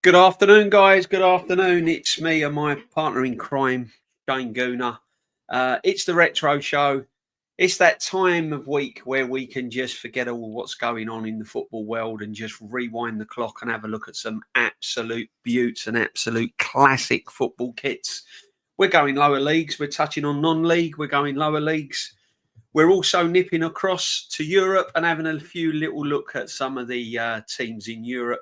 Good afternoon, guys. Good afternoon. It's me and my partner in crime, Shane Gooner. It's the Retro Show. It's that time of week where we can just forget all what's going on in the football world and just rewind the clock and have a look at some absolute beauts and absolute classic football kits. We're going lower leagues. We're touching on non-league. We're going lower leagues. We're also nipping across to Europe and having a few little look at some of the teams in Europe.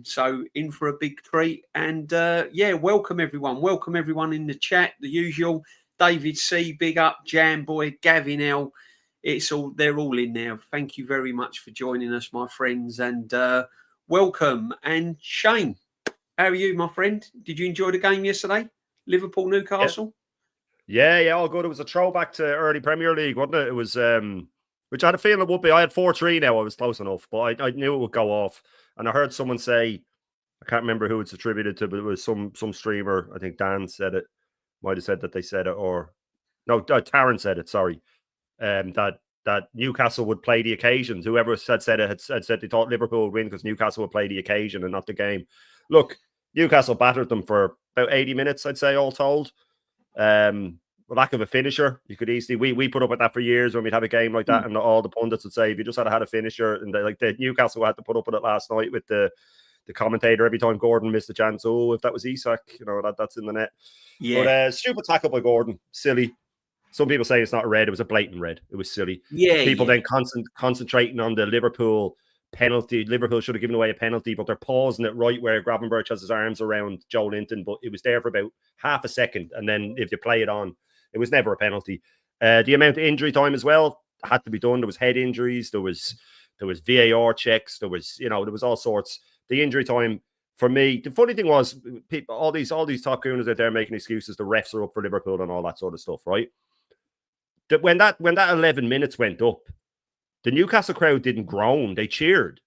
So in for a big treat. And welcome everyone. Welcome everyone in the chat. The usual David C, big up, Jam Boy, Gavin L. They're all in there. Thank you very much for joining us, my friends, and welcome. And Shane, how are you, my friend? Did you enjoy the game yesterday? Liverpool, Newcastle? Yeah, all good. It was a throwback to early Premier League, wasn't it? It was which I had a feeling it would be. I had 4-3 now. I was close enough, but I knew it would go off. And I heard someone say, I can't remember who it's attributed to, but it was some streamer. I think Dan said it. Might have said that they said it, or no, Taryn said it. Sorry, that Newcastle would play the occasions. Whoever said it had said they thought Liverpool would win because Newcastle would play the occasion and not the game. Look, Newcastle battered them for about 80 minutes, I'd say, all told. Lack of a finisher, you could easily we put up with that for years when we'd have a game like that, and all the pundits would say if you just had a finisher, and the Newcastle had to put up with it last night with the commentator every time Gordon missed a chance. Oh, if that was Isak, that's in the net. Yeah. But stupid tackle by Gordon, silly. Some people say it's not a red. It was a blatant red. It was silly. Yeah. People then concentrating on the Liverpool penalty. Liverpool should have given away a penalty, but they're pausing it right where Gravenberch has his arms around Joe Linton, but it was there for about half a second, and then if you play it on, it was never a penalty. The amount of injury time as well had to be done. There was head injuries, there was VAR checks, there was all sorts. The injury time for me, the funny thing was, people, all these top gooners out there making excuses. The refs are up for Liverpool and all that sort of stuff, right? When that 11 minutes went up, the Newcastle crowd didn't groan; they cheered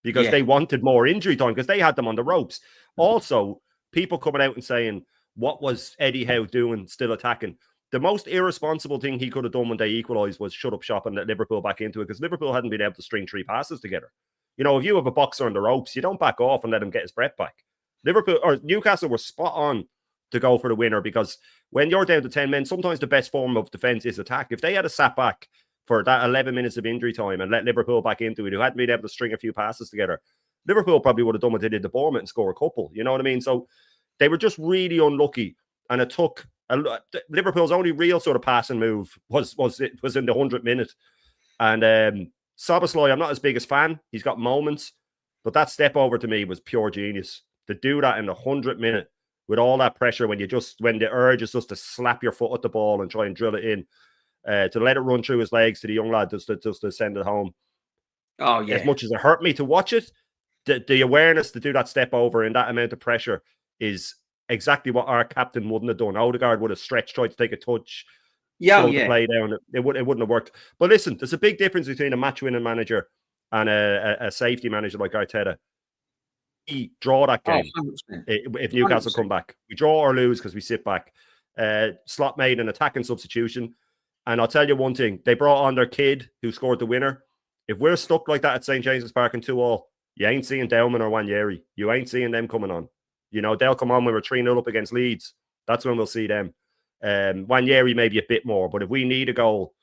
because they wanted more injury time because they had them on the ropes. Also, people coming out and saying, "What was Eddie Howe doing, still attacking?" The most irresponsible thing he could have done when they equalised was shut up shop and let Liverpool back into it because Liverpool hadn't been able to string 3 passes together. If you have a boxer on the ropes, you don't back off and let him get his breath back. Newcastle were spot on to go for the winner because when you're down to 10 men, sometimes the best form of defence is attack. If they had sat back for that 11 minutes of injury time and let Liverpool back into it, who hadn't been able to string a few passes together, Liverpool probably would have done what they did to Bournemouth and score a couple. You know what I mean? So they were just really unlucky, and it took Liverpool's only real sort of passing move was in the 100th minute. And Szoboszlai, I'm not his biggest fan. He's got moments, but that step over to me was pure genius. To do that in the 100th minute with all that pressure when the urge is just to slap your foot at the ball and try and drill it in, to let it run through his legs to the young lad just to send it home. Oh yeah. As much as it hurt me to watch it, the awareness to do that step over in that amount of pressure is exactly what our captain wouldn't have done. Odegaard would have stretched, tried to take a touch, slowed the play down. It wouldn't have worked. But listen, there's a big difference between a match-winning manager and a safety manager like Arteta. We draw that game if Newcastle 100%. Come back. We draw or lose because we sit back. Slot made an attacking substitution. And I'll tell you one thing. They brought on their kid who scored the winner. If we're stuck like that at St. James's Park in 2-2, you ain't seeing Delman or Wanyeri. You ain't seeing them coming on. They'll come on when we're 3-0 up against Leeds. That's when we'll see them. Wanyeri maybe a bit more, but if we need a goal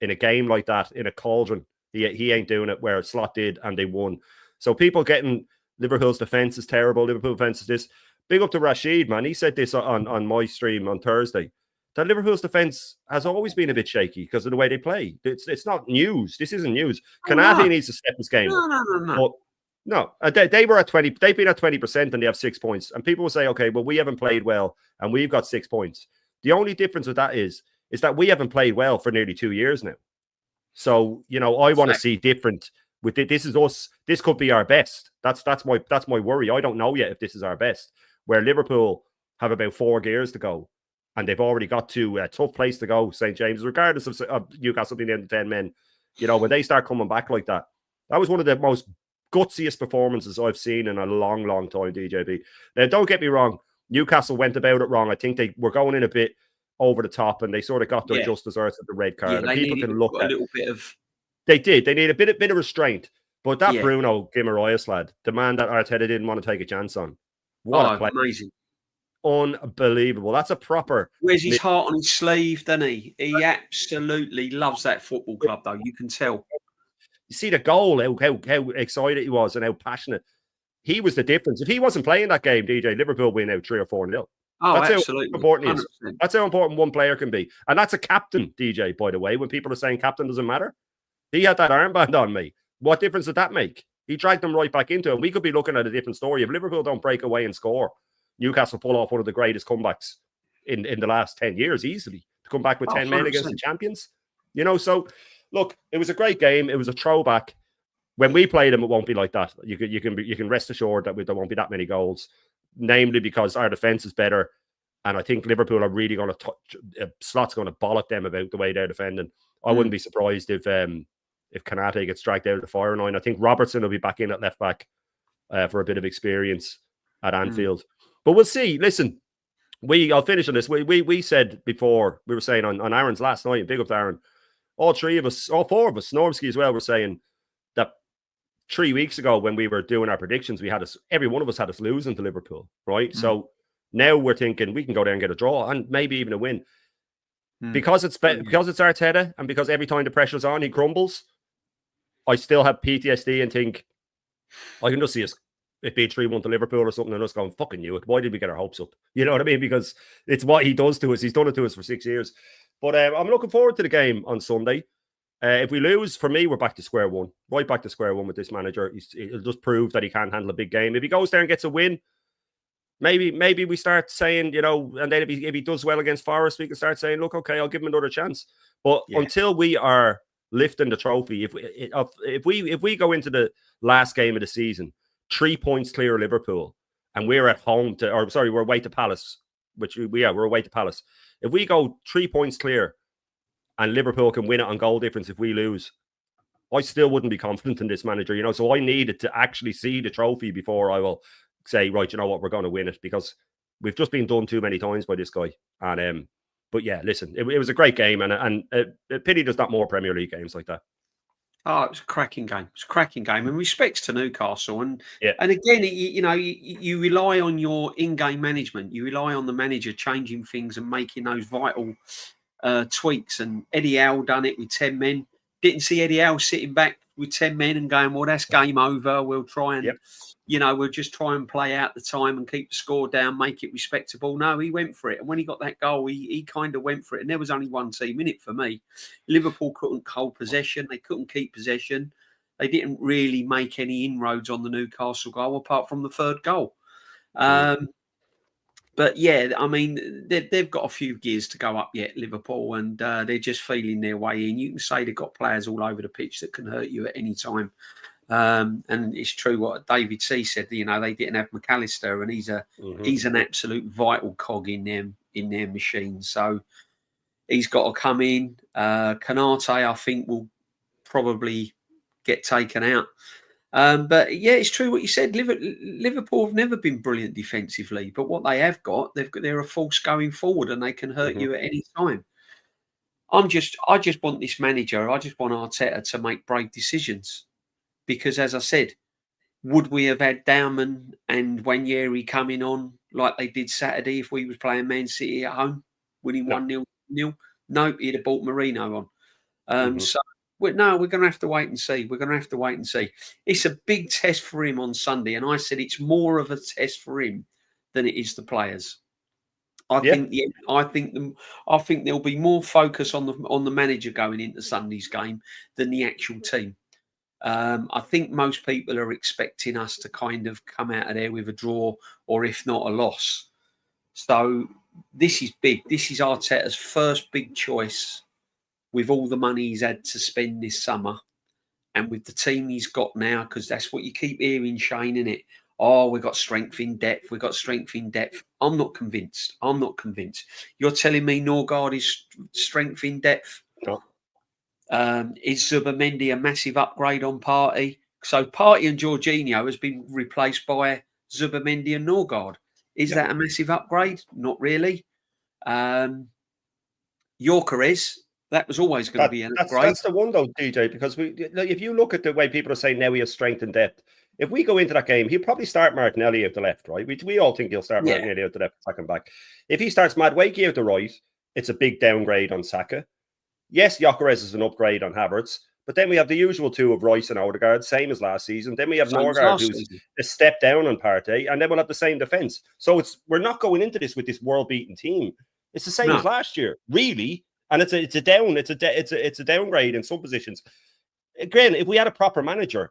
in a game like that, in a cauldron, he ain't doing it where Slot did and they won. So people getting Liverpool's defence is terrible. Liverpool defence is this. Big up to Rashid, man. He said this on my stream on Thursday, that Liverpool's defence has always been a bit shaky because of the way they play. It's not news. This isn't news. Konate needs to step his game up. No. No, they were at 20. They've been at 20% and they have 6 points. And people will say, okay, well, we haven't played well and we've got 6 points. The only difference with that is that we haven't played well for nearly 2 years now. So, I want to see different with it. This is us. This could be our best. That's my worry. I don't know yet if this is our best. Where Liverpool have about 4 gears to go and they've already got to a tough place to go, St. James, regardless of Newcastle being in the 10 men. When they start coming back like that, that was one of the most gutsiest performances I've seen in a long, long time, DJB. Now, don't get me wrong. Newcastle went about it wrong. I think they were going in a bit over the top and they sort of got their just desserts at the red card. And people can look at a little bit of... They did. They need a bit of restraint. But that Bruno Guimaraes lad, the man that Arteta didn't want to take a chance on. What a play. Amazing. Unbelievable. That's a proper... Wears his heart on his sleeve, doesn't he? He absolutely loves that football club, though. You can tell. You see the goal, how excited he was and how passionate. He was the difference. If he wasn't playing that game, DJ, Liverpool win out 3 or 4-0. Oh, that's absolutely. How important he is. That's how important one player can be. And that's a captain, DJ, by the way, when people are saying captain doesn't matter. He had that armband on me. What difference did that make? He dragged them right back into it. We could be looking at a different story. If Liverpool don't break away and score, Newcastle pull off one of the greatest comebacks in the last 10 years, easily. To come back with 10 men against the champions. You know, so, look, it was a great game. It was a throwback. When we play them, it won't be like that. You can rest assured that there won't be that many goals, namely because our defence is better. And I think Liverpool are really going to touch. Slot's going to bollock them about the way they're defending. I wouldn't be surprised if Kanate gets dragged out of the firing line. I think Robertson will be back in at left back for a bit of experience at Anfield. But we'll see. Listen, I'll finish on this. We said before, we were saying on Aaron's last night, big up to Aaron, all four of us, Snormsky as well, were saying that 3 weeks ago when we were doing our predictions, every one of us had us losing to Liverpool, right? So now we're thinking we can go there and get a draw and maybe even a win. Because it's Arteta and because every time the pressure's on, he crumbles. I still have PTSD and think I can just see it being 3-1 to Liverpool or something and us going, fucking knew it. Why did we get our hopes up? You know what I mean? Because it's what he does to us. He's done it to us for 6 years. But I'm looking forward to the game on Sunday. If we lose, for me, we're back to square one. Right back to square one with this manager. He'll just prove that he can handle a big game. If he goes there and gets a win, maybe we start saying, you know, and then if he does well against Forest, we can start saying, look, okay, I'll give him another chance. But until we are lifting the trophy, if we go into the last game of the season 3 points clear of Liverpool and we're at home we're away to Palace, we're away to Palace. If we go 3 points clear and Liverpool can win it on goal difference if we lose, I still wouldn't be confident in this manager, you know. So I needed to actually see the trophy before I will say, right, you know what, we're going to win it, because we've just been done too many times by this guy. And but yeah, listen, it was a great game, and pity there's not more Premier League games like that. Oh, it was a cracking game. It's a cracking game. And respects to Newcastle. And again, you rely on your in-game management. You rely on the manager changing things and making those vital tweaks. And Eddie Howe done it with 10 men. Didn't see Eddie Howe sitting back with 10 men and going, well, that's game over. We'll try and, we'll just try and play out the time and keep the score down, make it respectable. No, he went for it. And when he got that goal, he kind of went for it. And there was only one team in it for me. Liverpool couldn't hold possession. They couldn't keep possession. They didn't really make any inroads on the Newcastle goal apart from the third goal. But yeah, I mean, they've got a few gears to go up yet, Liverpool, and they're just feeling their way in. You can say they've got players all over the pitch that can hurt you at any time. And it's true what David C said. You know, they didn't have McAllister, and he's an absolute vital cog in their machine. So he's got to come in. Kanate, I think, will probably get taken out. But yeah, it's true what you said. Liverpool have never been brilliant defensively, but what they have got, they're a force going forward, and they can hurt you at any time. I just want this manager. I just want Arteta to make brave decisions, because, as I said, would we have had Dowman and Wanyeri coming on like they did Saturday if we was playing Man City at home, winning 1-0? No, he'd have brought Marino on. So. We're going to have to wait and see. We're going to have to wait and see. It's a big test for him on Sunday, and I said it's more of a test for him than it is the players. I think there'll be more focus on the manager going into Sunday's game than the actual team. I think most people are expecting us to kind of come out of there with a draw, or if not a loss. So this is big. This is Arteta's first big choice, with all the money he's had to spend this summer and with the team he's got now, because that's what you keep hearing, Shane, innit? Oh, we've got strength in depth. We've got strength in depth. I'm not convinced. You're telling me Norgard is strength in depth? No. Is Zubimendi a massive upgrade on Partey? So Partey and Jorginho has been replaced by Zubimendi and Norgard. Is that a massive upgrade? Not really. Gyökeres That was always going to be an upgrade. That's the one though, DJ, because if you look at the way people are saying now he has strength and depth, if we go into that game, he'll probably start Martinelli out the left, right? We all think he'll start Martinelli out the left, second back. If he starts Madueke out the right, it's a big downgrade on Saka. Yes, Gyökeres is an upgrade on Havertz, but then we have the usual two of Rice and Odegaard, same as last season. Then we have Norgard, who's a step down on Partey, and then we'll have the same defence. So we're not going into this with this world-beaten team. It's the same as last year, really. And it's a downgrade in some positions. Again, if we had a proper manager,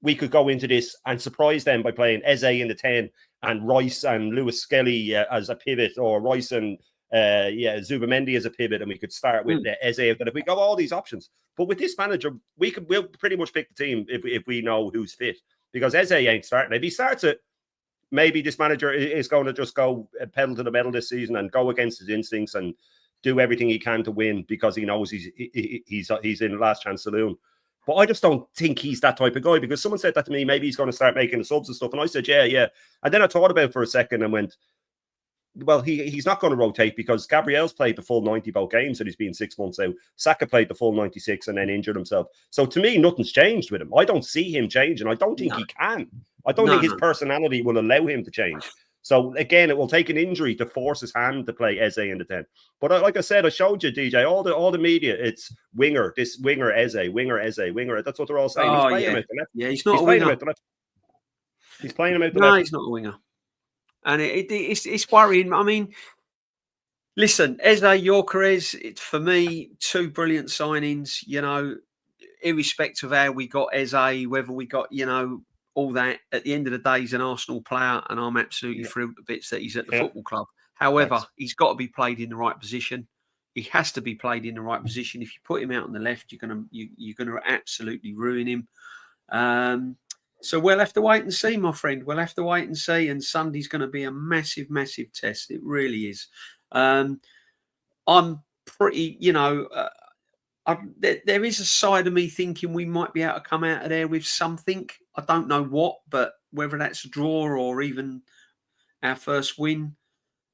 we could go into this and surprise them by playing Eze in the 10 and Rice and Lewis Skelly as a pivot, or Rice and Zubamendi as a pivot, and we could start with Eze. If we got all these options, but with this manager, we'll pretty much pick the team if we know who's fit, because Eze ain't starting. If he starts it, maybe this manager is going to just go pedal to the metal this season and go against his instincts and do everything he can to win because he knows he's in last chance saloon. But I just don't think he's that type of guy, because someone said that to me, maybe he's going to start making the subs and stuff. And I said, yeah. And then I thought about it for a second and went, well, he's not going to rotate, because Gabriel's played the full 90 both games and he's been 6 months out. Saka played the full 96 and then injured himself. So to me, nothing's changed with him. I don't see him changing. I don't think he can. I don't think his personality will allow him to change. So again, it will take an injury to force his hand to play Eze in the 10. But like I said, I showed you, DJ, all the media, it's winger, this winger Eze, winger Eze, winger. That's what they're all saying. He's playing him out the left. Yeah, he's not a winger. He's playing him out the left. No, he's not a winger. And it's worrying. I mean, listen, Eze, Gyökeres, it's for me, two brilliant signings, irrespective of how we got Eze, whether we got, all that. At the end of the day, he's an Arsenal player, and I'm absolutely thrilled to bits that he's at the football club. However, he's got to be played in the right position. He has to be played in the right position. If you put him out on the left, you're gonna absolutely ruin him. So we'll have to wait and see, my friend. We'll have to wait and see. And Sunday's going to be a massive, massive test. It really is. I'm pretty, there is a side of me thinking we might be able to come out of there with something. I don't know what, but whether that's a draw or even our first win.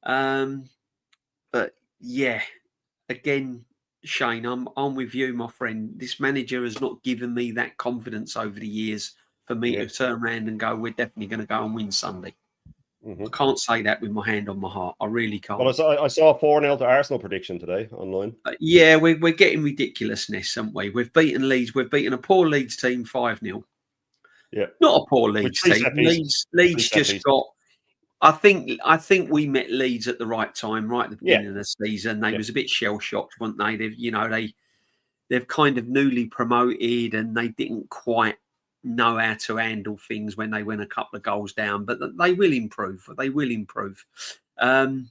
But yeah, again, Shane, I'm with you, my friend. This manager has not given me that confidence over the years for me to turn around and go, we're definitely going to go and win Sunday. I can't say that with my hand on my heart. I really can't. Well, I saw a 4-0 to Arsenal prediction today online. Yeah, we're getting ridiculousness, aren't we? We've beaten Leeds. We've beaten a poor Leeds team 5-0. Yeah, not a poor Leeds team. Leeds just got. I think we met Leeds at the right time, right at the beginning of the season. They was a bit shell shocked, weren't they? They've kind of newly promoted, and they didn't quite know how to handle things when they went a couple of goals down, but they will improve. And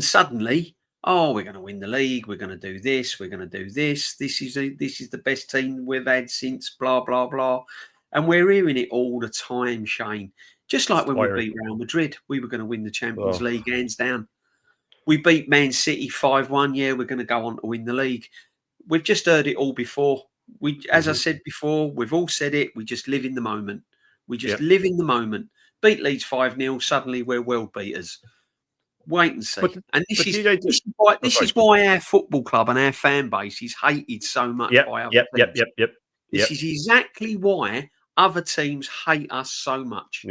suddenly, we're going to win the league. We're going to do this. We're going to do this. This is the best team we've had since blah, blah, blah. And we're hearing it all the time, Shane. Just like when we beat Real Madrid, we were going to win the Champions League hands down. We beat Man City 5-1. Yeah, we're going to go on to win the league. We've just heard it all before. As I said before, we've all said it. We just live in the moment. We just live in the moment. Beat Leeds 5-0. Suddenly we're world beaters. Wait and see. This is why our football club and our fan base is hated so much by other teams. This is exactly why other teams hate us so much.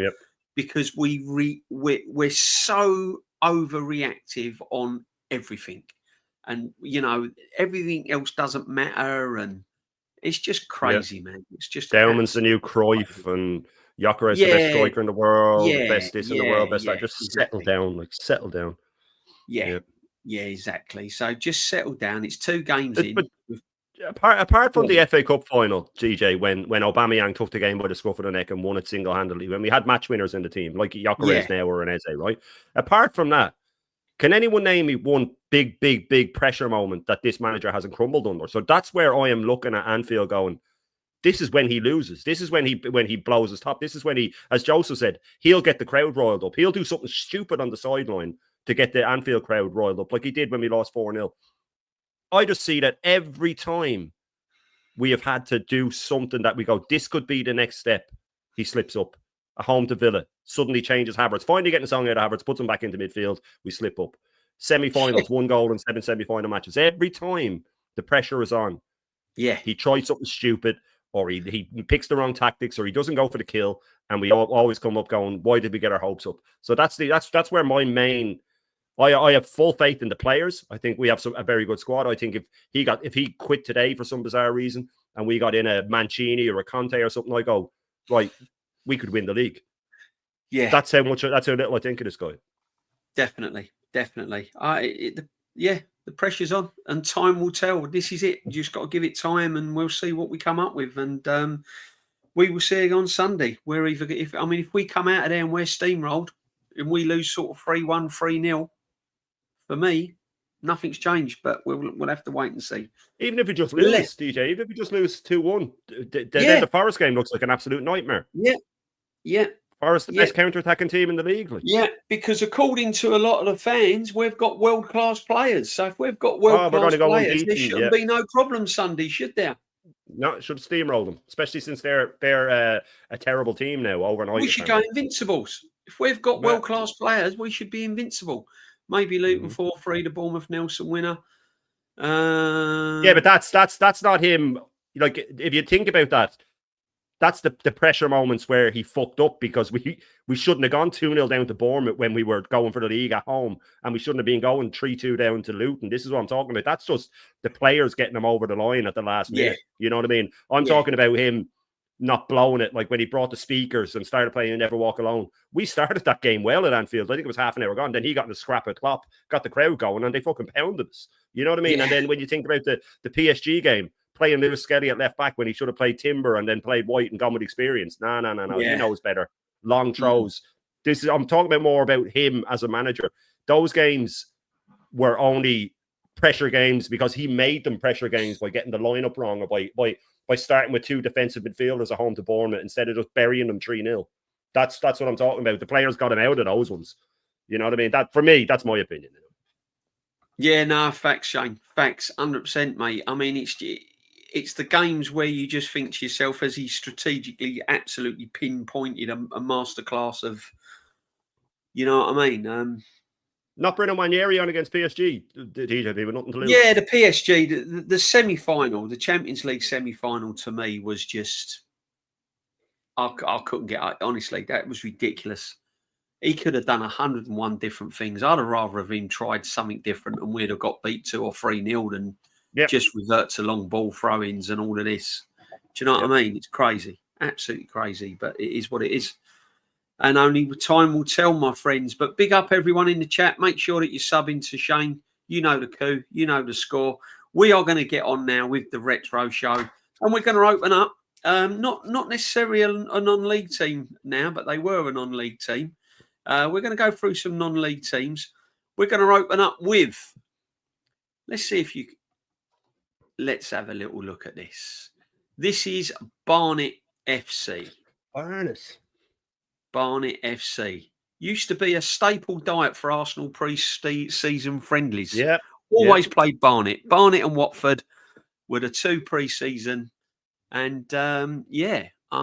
Because we're so overreactive on everything, and everything else doesn't matter, and it's just crazy, man. It's just Bauman's the new Cruyff, and Gyökeres the best striker in the world, the best in the world, best that. Just settle down. Yeah, exactly. So just settle down. It's 2 games in. Apart from the FA Cup final, DJ, when Aubameyang took the game by the scruff of the neck and won it single-handedly, when we had match winners in the team, like Gyökeres now or an Eze, right? Apart from that, can anyone name me one big pressure moment that this manager hasn't crumbled under? So that's where I am looking at Anfield going, this is when he loses. This is when he blows his top. This is when he, as Joseph said, he'll get the crowd riled up. He'll do something stupid on the sideline to get the Anfield crowd riled up, like he did when we lost 4-0. I just see that every time we have had to do something that we go, this could be the next step, he slips up. A home to Villa, suddenly changes Havertz. Finally getting a song out of Havertz, puts him back into midfield, we slip up. semi-finals, 1 goal in 7 semi-final matches. Every time the pressure is on, he tries something stupid, or he picks the wrong tactics, or he doesn't go for the kill, and we always come up going, why did we get our hopes up? So that's where my main. I have full faith in the players. I think we have a very good squad. I think if he quit today for some bizarre reason and we got in a Mancini or a Conte or something, I go, right, we could win the league. Yeah. That's how little I think of this guy. Definitely. The pressure's on and time will tell. This is it. You just got to give it time and we'll see what we come up with. And we will see on Sunday. If we come out of there and we're steamrolled and we lose sort of 3-1, 3-0, for me, nothing's changed, but we'll have to wait and see. Even if we just lose, DJ, even if we just lose 2-1, then the Forest game looks like an absolute nightmare. Yeah. Forest, the best counter-attacking team in the league. Yeah, because according to a lot of the fans, we've got world-class players. So if we've got world-class players, there shouldn't be no problem Sunday, should there? No, it should steamroll them, especially since they're a terrible team now overnight. We should go invincibles. If we've got world-class players, we should be invincible. Maybe Luton 4-3, the Bournemouth Nelson winner. Yeah, but that's not him. Like, if you think about that, that's the pressure moments where he fucked up, because we shouldn't have gone 2-0 down to Bournemouth when we were going for the league at home, and we shouldn't have been going 3-2 down to Luton. This is what I'm talking about. That's just the players getting him over the line at the last minute. You know what I mean? I'm talking about him not blowing it, like when he brought the speakers and started playing Never Walk Alone. We started that game well at Anfield. I think it was half an hour gone. Then he got in a scrap at Klopp, got the crowd going, and they fucking pounded us. You know what I mean? And then when you think about the PSG game, playing Lewis Skelly at left back when he should have played Timber and then played White and gone with experience. No. He knows better. Long throws. I'm talking about more about him as a manager. Those games were only pressure games because he made them pressure games by getting the lineup wrong, or by starting with 2 defensive midfielders at home to Bournemouth instead of just burying them 3-0. That's what I'm talking about. The players got him out of those ones. You know what I mean? That, for me, that's my opinion. Yeah, no, facts, Shane. Facts, 100%, mate. I mean, it's the games where you just think to yourself, as he strategically absolutely pinpointed a masterclass of, you know what I mean? Not Bruno Ranieri on against PSG, DJB, with nothing to lose. Yeah, the PSG, the semi-final, the Champions League semi-final, to me was just, I couldn't get, honestly, that was ridiculous. He could have done 101 different things. I'd have rather have him tried something different and we'd have got beat 2 or 3-0 than just revert to long ball throw-ins and all of this. Do you know what I mean? It's crazy, absolutely crazy, but it is what it is. And only time will tell, my friends. But big up everyone in the chat. Make sure that you're subbing to Shane. You know the coup. You know the score. We are going to get on now with the Retro Show. And we're going to open up, not necessarily a non-league team now, but they were a non-league team. We're going to go through some non-league teams. We're going to open up with, let's have a little look at this. This is Barnet FC. Barnet FC. Used to be a staple diet for Arsenal pre-season friendlies. Yeah. Always played Barnet. Barnet and Watford were the 2 pre-season. And, I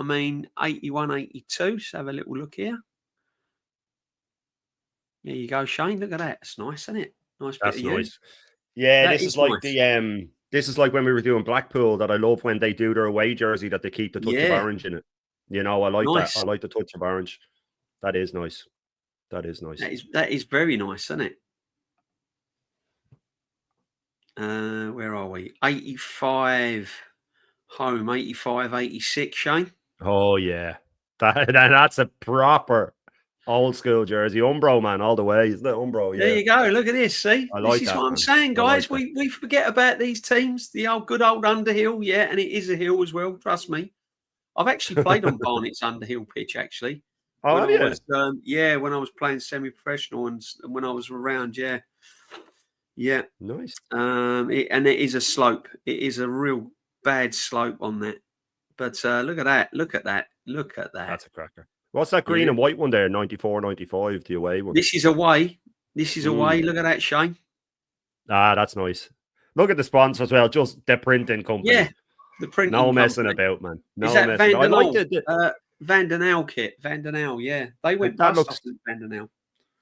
mean, 81, 82. Let's have a little look here. There you go, Shane. Look at that. It's nice, isn't it? Nice bit of nice. Yeah, this is like nice. This is like when we were doing Blackpool, that I love when they do their away jersey that they keep the touch of orange in it. You know, I like that. I like the touch of orange. That is nice. That is nice. That is very nice, isn't it? Where are we? 85 home, 85, 86, Shane. Oh, yeah. That's a proper old school jersey. Umbro, man, all the way. Isn't it Umbro? Yeah. There you go. Look at this. See? I like this is that, what I'm man. saying, guys. Like we forget about these teams. The good old Underhill. Yeah, and it is a hill as well. Trust me. I've actually played on Barnet's Underhill pitch, actually. Oh, when I was playing semi-professional and when I was around, yeah. Nice. And it is a slope. It is a real bad slope on that. But look at that. Look at that. That's a cracker. What's that green and white one there? 94, 95, the away one. This is away. Look at that, Shane. Ah, that's nice. Look at the sponsor as well. Just the printing company. Yeah, the printing No company. messing about, man. No is that messing. I like the Van den Al kit. Van den Al, yeah. They went bust off Van den Al.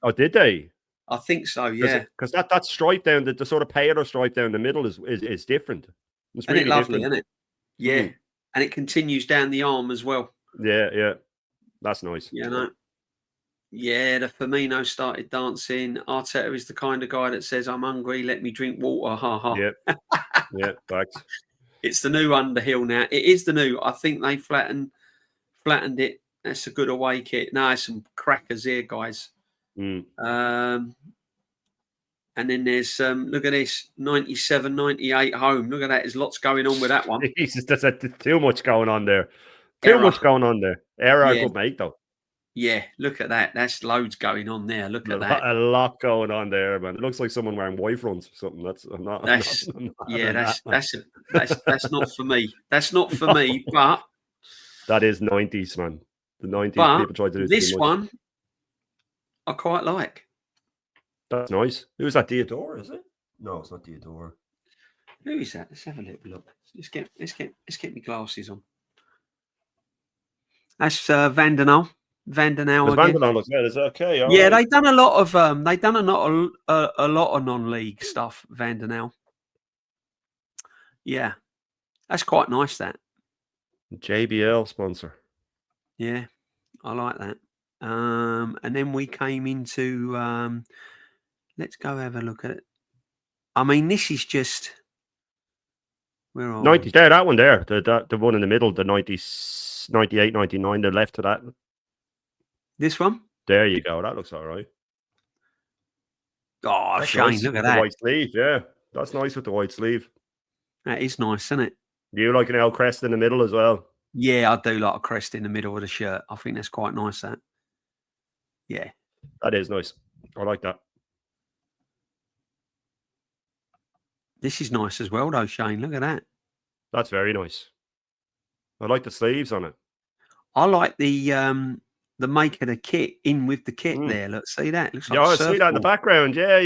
Oh, did they? I think so, yeah. Because that stripe down, the sort of paler stripe down the middle is different. It's Isn't really it lovely, different. isn't it? Yeah. And it continues down the arm as well. Yeah. That's nice. You know? Yeah, the Firmino started dancing. Arteta is the kind of guy that says, I'm hungry, let me drink water. Ha ha. Yeah, facts. It's the new Underhill now. It is the new. I think they flattened it. That's a good away kit. No, there's some crackers here, guys. And then there's look at this 97, 98 home. Look at that. There's lots going on with that one. Jesus, that's too much going on there. Too much going on there. Error, I could make though. Yeah, look at that. That's loads going on there. Look at that. A lot going on there, man. It looks like someone wearing Y fronts or something. That's not for me. That's not for me. But that is 90s, man. The 90s people try to do this one. I quite like. That's nice. Who's that? Theodore, is it? No, it's not Theodore. Who is that? Let's have a little look. Let's get my glasses on. That's Van der Nol. Van der Nol again. Van der Nol as well. Is that okay? Yeah, they've done a lot of a lot of non-league stuff. Van der Nol. Yeah, that's quite nice. That JBL sponsor. Yeah, I like that. And then we came into. Let's go have a look at it. I mean, this is just. Where are 90s there, that one there. The one in the middle, the 90s, 98, 99, the left of that. This one? There you go. That looks all right. Oh, that's Shane, nice. Look at that. The white sleeve, yeah. That's nice with the white sleeve. That is nice, isn't it? You like an L crest in the middle as well? Yeah, I do like a crest in the middle of the shirt. I think that's quite nice, that. Yeah. That is nice. I like that. This is nice as well, though, Shane. Look at that. That's very nice. I like the sleeves on it. I like the make of the kit in with the kit there. Look, see that? Looks like I see that in the background. Yeah.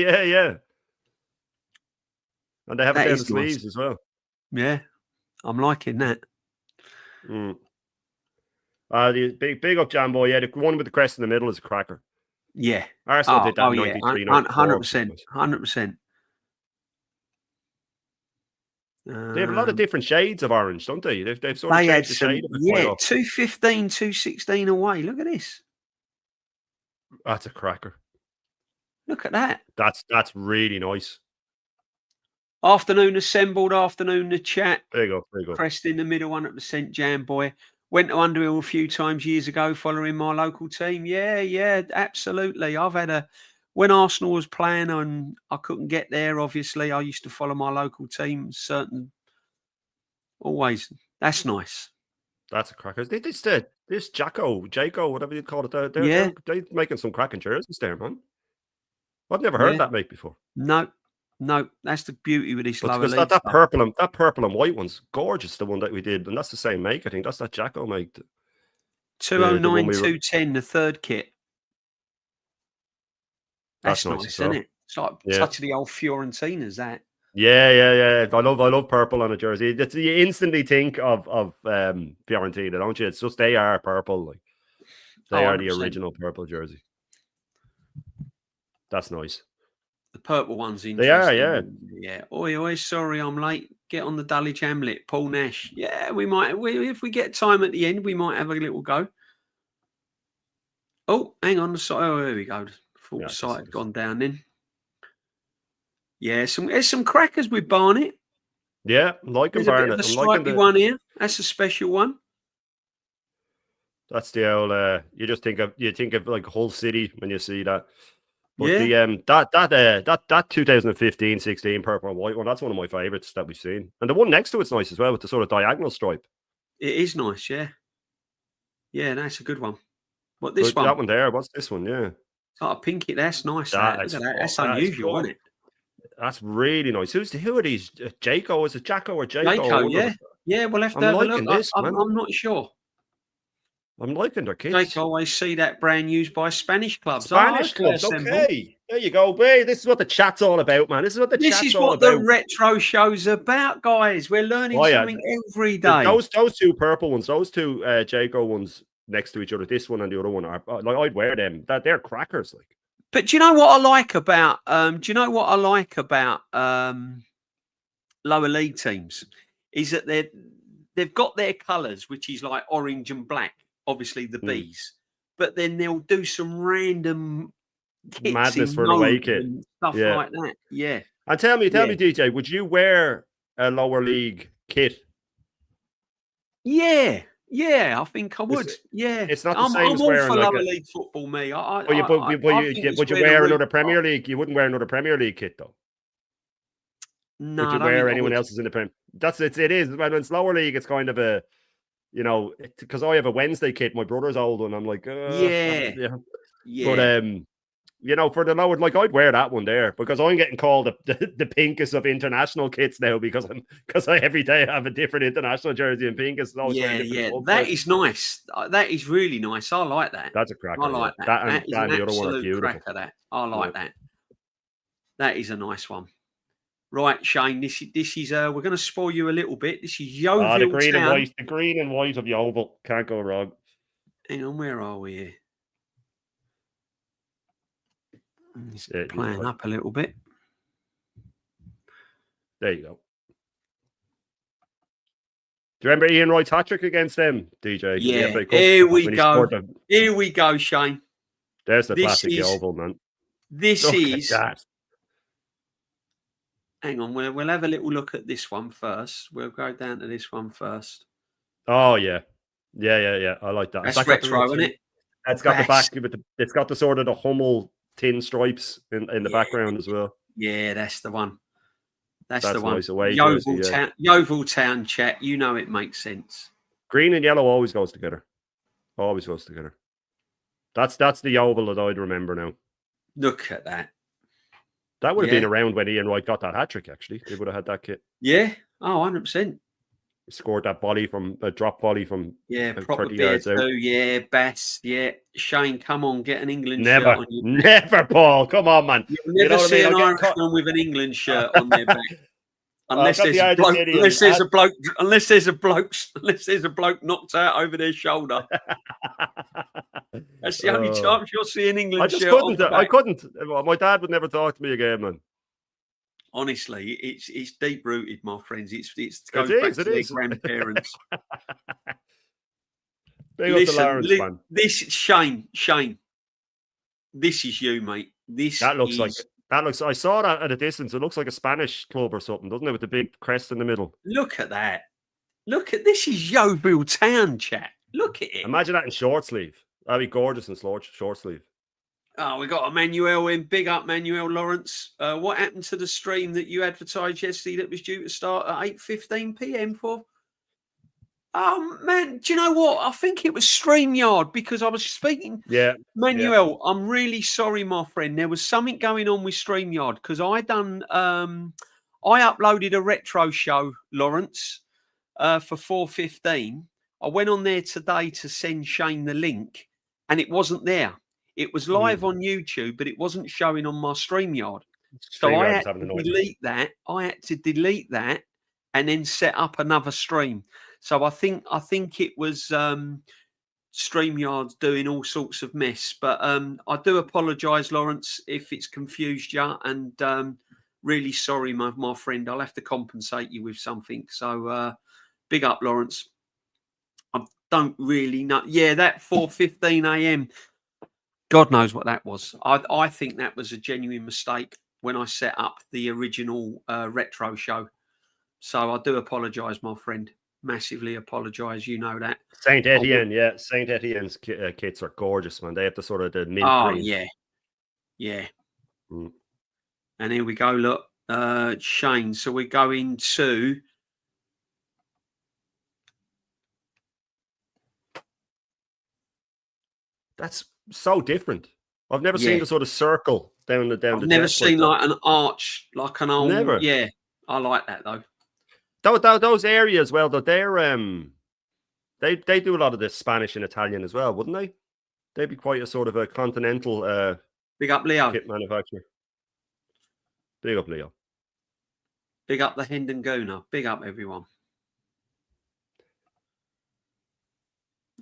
And they have it down the sleeves as well. Yeah, I'm liking that. The big up Jam Boy. Yeah, the one with the crest in the middle is a cracker. Yeah. Arsenal did that in 93, 100%. 100%. They have a lot of different shades of orange, don't they? They've sort of changed the shade of it. Yeah, 215, 216 away. Look at this. That's a cracker. Look at that. That's really nice. Afternoon assembled, afternoon the chat. There you go. Crest in the middle, 100% Jam Boy. Went to Underhill a few times years ago following my local team. Yeah, absolutely. I've had when Arsenal was playing and I couldn't get there, obviously, I used to follow my local team. Always. That's nice. That's a cracker. This Jaco, whatever you call it. They're making some cracking jerseys there, man. I've never heard that make before. No, that's the beauty with this lower league. That purple and white one's gorgeous. The one that we did, and that's the same make. I think that's that Jaco make. 209, 210, the third kit. That's nice, isn't it? It's like touch of the old Fiorentinas. That. Yeah. I love purple on a jersey. You instantly think of Fiorentina, don't you? It's just they are purple. Like they are the original purple jersey. That's nice. The purple ones interesting. They are, yeah. Oi, sorry, I'm late. Get on the Dulwich Hamlet, Paul Nash. Yeah, we might. If we get time at the end, we might have a little go. Oh, hang on. Oh, there we go. Full sight had gone down then. Yeah, there's some crackers with Barnet. Yeah, like There's a bit of a slightly one here. That's a special one. That's the old. You think of like Hull City when you see that. But that 2015-16 purple and white one, that's one of my favourites that we've seen. And the one next to it's nice as well with the sort of diagonal stripe. It is nice, yeah. Yeah, that's a good one. What this one? That one there. What's this one? Yeah. Oh, pinky. That's nice. That's unusual, isn't it? That's really nice. Who are these? Jaco? Is it Jaco or Jaco? Jaco, yeah. We'll have to have a look. I'm not sure. I'm liking their kits. Jake always see that brand used by Spanish clubs. Spanish clubs, okay. There you go, babe. This is what the chat's all about, man. This is what the retro show's about, guys. We're learning something every day. Those two purple ones, those two Jaco ones next to each other, this one and the other one, I'd wear them. They're crackers. Like But do you know what I like about? Lower league teams is that they've got their colours, which is like orange and black. Obviously, the bees, but then they'll do some random kits madness in for an away mode kit. and stuff like that. Yeah. And tell me, DJ, would you wear a lower league kit? Yeah, I think I would. It's not the I'm same as all wearing for like lower league football. Me, I think would it's you where the wear roots another Premier are. League? You wouldn't wear another Premier League kit though. No, Would you I don't wear think I anyone would. else's in the Premier? It is when it's lower league. It's kind of a, because I have a Wednesday kit. My brother's old one. I'm like, Yeah. But for the lower, like I'd wear that one there because I'm getting called the pinkest of international kits now because I every day have a different international jersey and pinkest. That is nice. That is really nice. I like that. That's a cracker. I like that. That is and an the other one are absolute beautiful. cracker. That I like that. That is a nice one. Right, Shane. This is. We're going to spoil you a little bit. This is Yeovil the green Town. and white. The green and white of Yeovil can't go wrong. Hang on, where are we here? It's playing up a little bit. There you go. Do you remember Ian Wright's hat-trick against them, DJ? Yeah, here we go. Here we go, Shane. There's the classic Yeovil, man. This is... Hang on, we'll have a little look at this one first. We'll go down to this one first. Oh, yeah. Yeah. I like that. That's retro, isn't it? It's got the back, it's got the sort of the Hummel tin stripes in the background as well. Yeah, that's the one. That's the one. Nice away Yeovil Town chat. You know it makes sense. Green and yellow always goes together. Always goes together. That's the Yeovil that I'd remember now. Look at that. That would have been around when Ian Wright got that hat-trick, actually. They would have had that kit. Yeah. Oh, 100%. He scored that drop volley from proper 30 yards out. Yeah, Bass. Yeah. Shane, come on, get an England shirt on your back. Never, Paul. Come on, man. You'll never see an Irishman with an England shirt on their back. Unless there's a bloke knocked out over their shoulder. That's the only time you'll see an England shirt. I couldn't. My dad would never talk to me again, man. Honestly, it's deep rooted, my friends. It goes back to their grandparents. Listen, this Shane. This is you, mate. I saw that at a distance. It looks like a Spanish club or something, doesn't it? With the big crest in the middle. Look at that. This is Yeovil Town, chat. Look at it. Imagine that in short sleeve. That'd be gorgeous in short sleeve. Oh, we got Emmanuel in. Big up, Manuel Lawrence. What happened to the stream that you advertised yesterday that was due to start at 8:15 p.m. for? Oh, man, do you know what? I think it was StreamYard because I was speaking. Yeah. Manuel, I'm really sorry, my friend. There was something going on with StreamYard because I uploaded a retro show, Lawrence, for 4:15. I went on there today to send Shane the link and it wasn't there. It was live on YouTube, but it wasn't showing on my StreamYard. So I had to delete that. And then set up another stream. So I think it was StreamYard's doing all sorts of mess. But I do apologise, Lawrence, if it's confused you. And really sorry, my friend. I'll have to compensate you with something. So big up, Lawrence. I don't really know. Yeah, that 4:15 a.m. God knows what that was. I think that was a genuine mistake when I set up the original retro show. So I do apologise, my friend. Massively apologise. You know that. Saint Etienne, Saint Etienne's kits are gorgeous, man. They have the sort of the mint green. Yeah. And here we go. Look, Shane. So we're going to. That's so different. I've never seen the sort of circle down the. I've never seen like an arch, like an old. Never. Yeah, I like that though. Those areas, well, they're they do a lot of the Spanish and Italian as well, wouldn't they? They'd be quite a sort of a continental. Big up, Leo. Kit manufacturer. Big up, Leo. Big up the Hendon Gooner. Big up, everyone.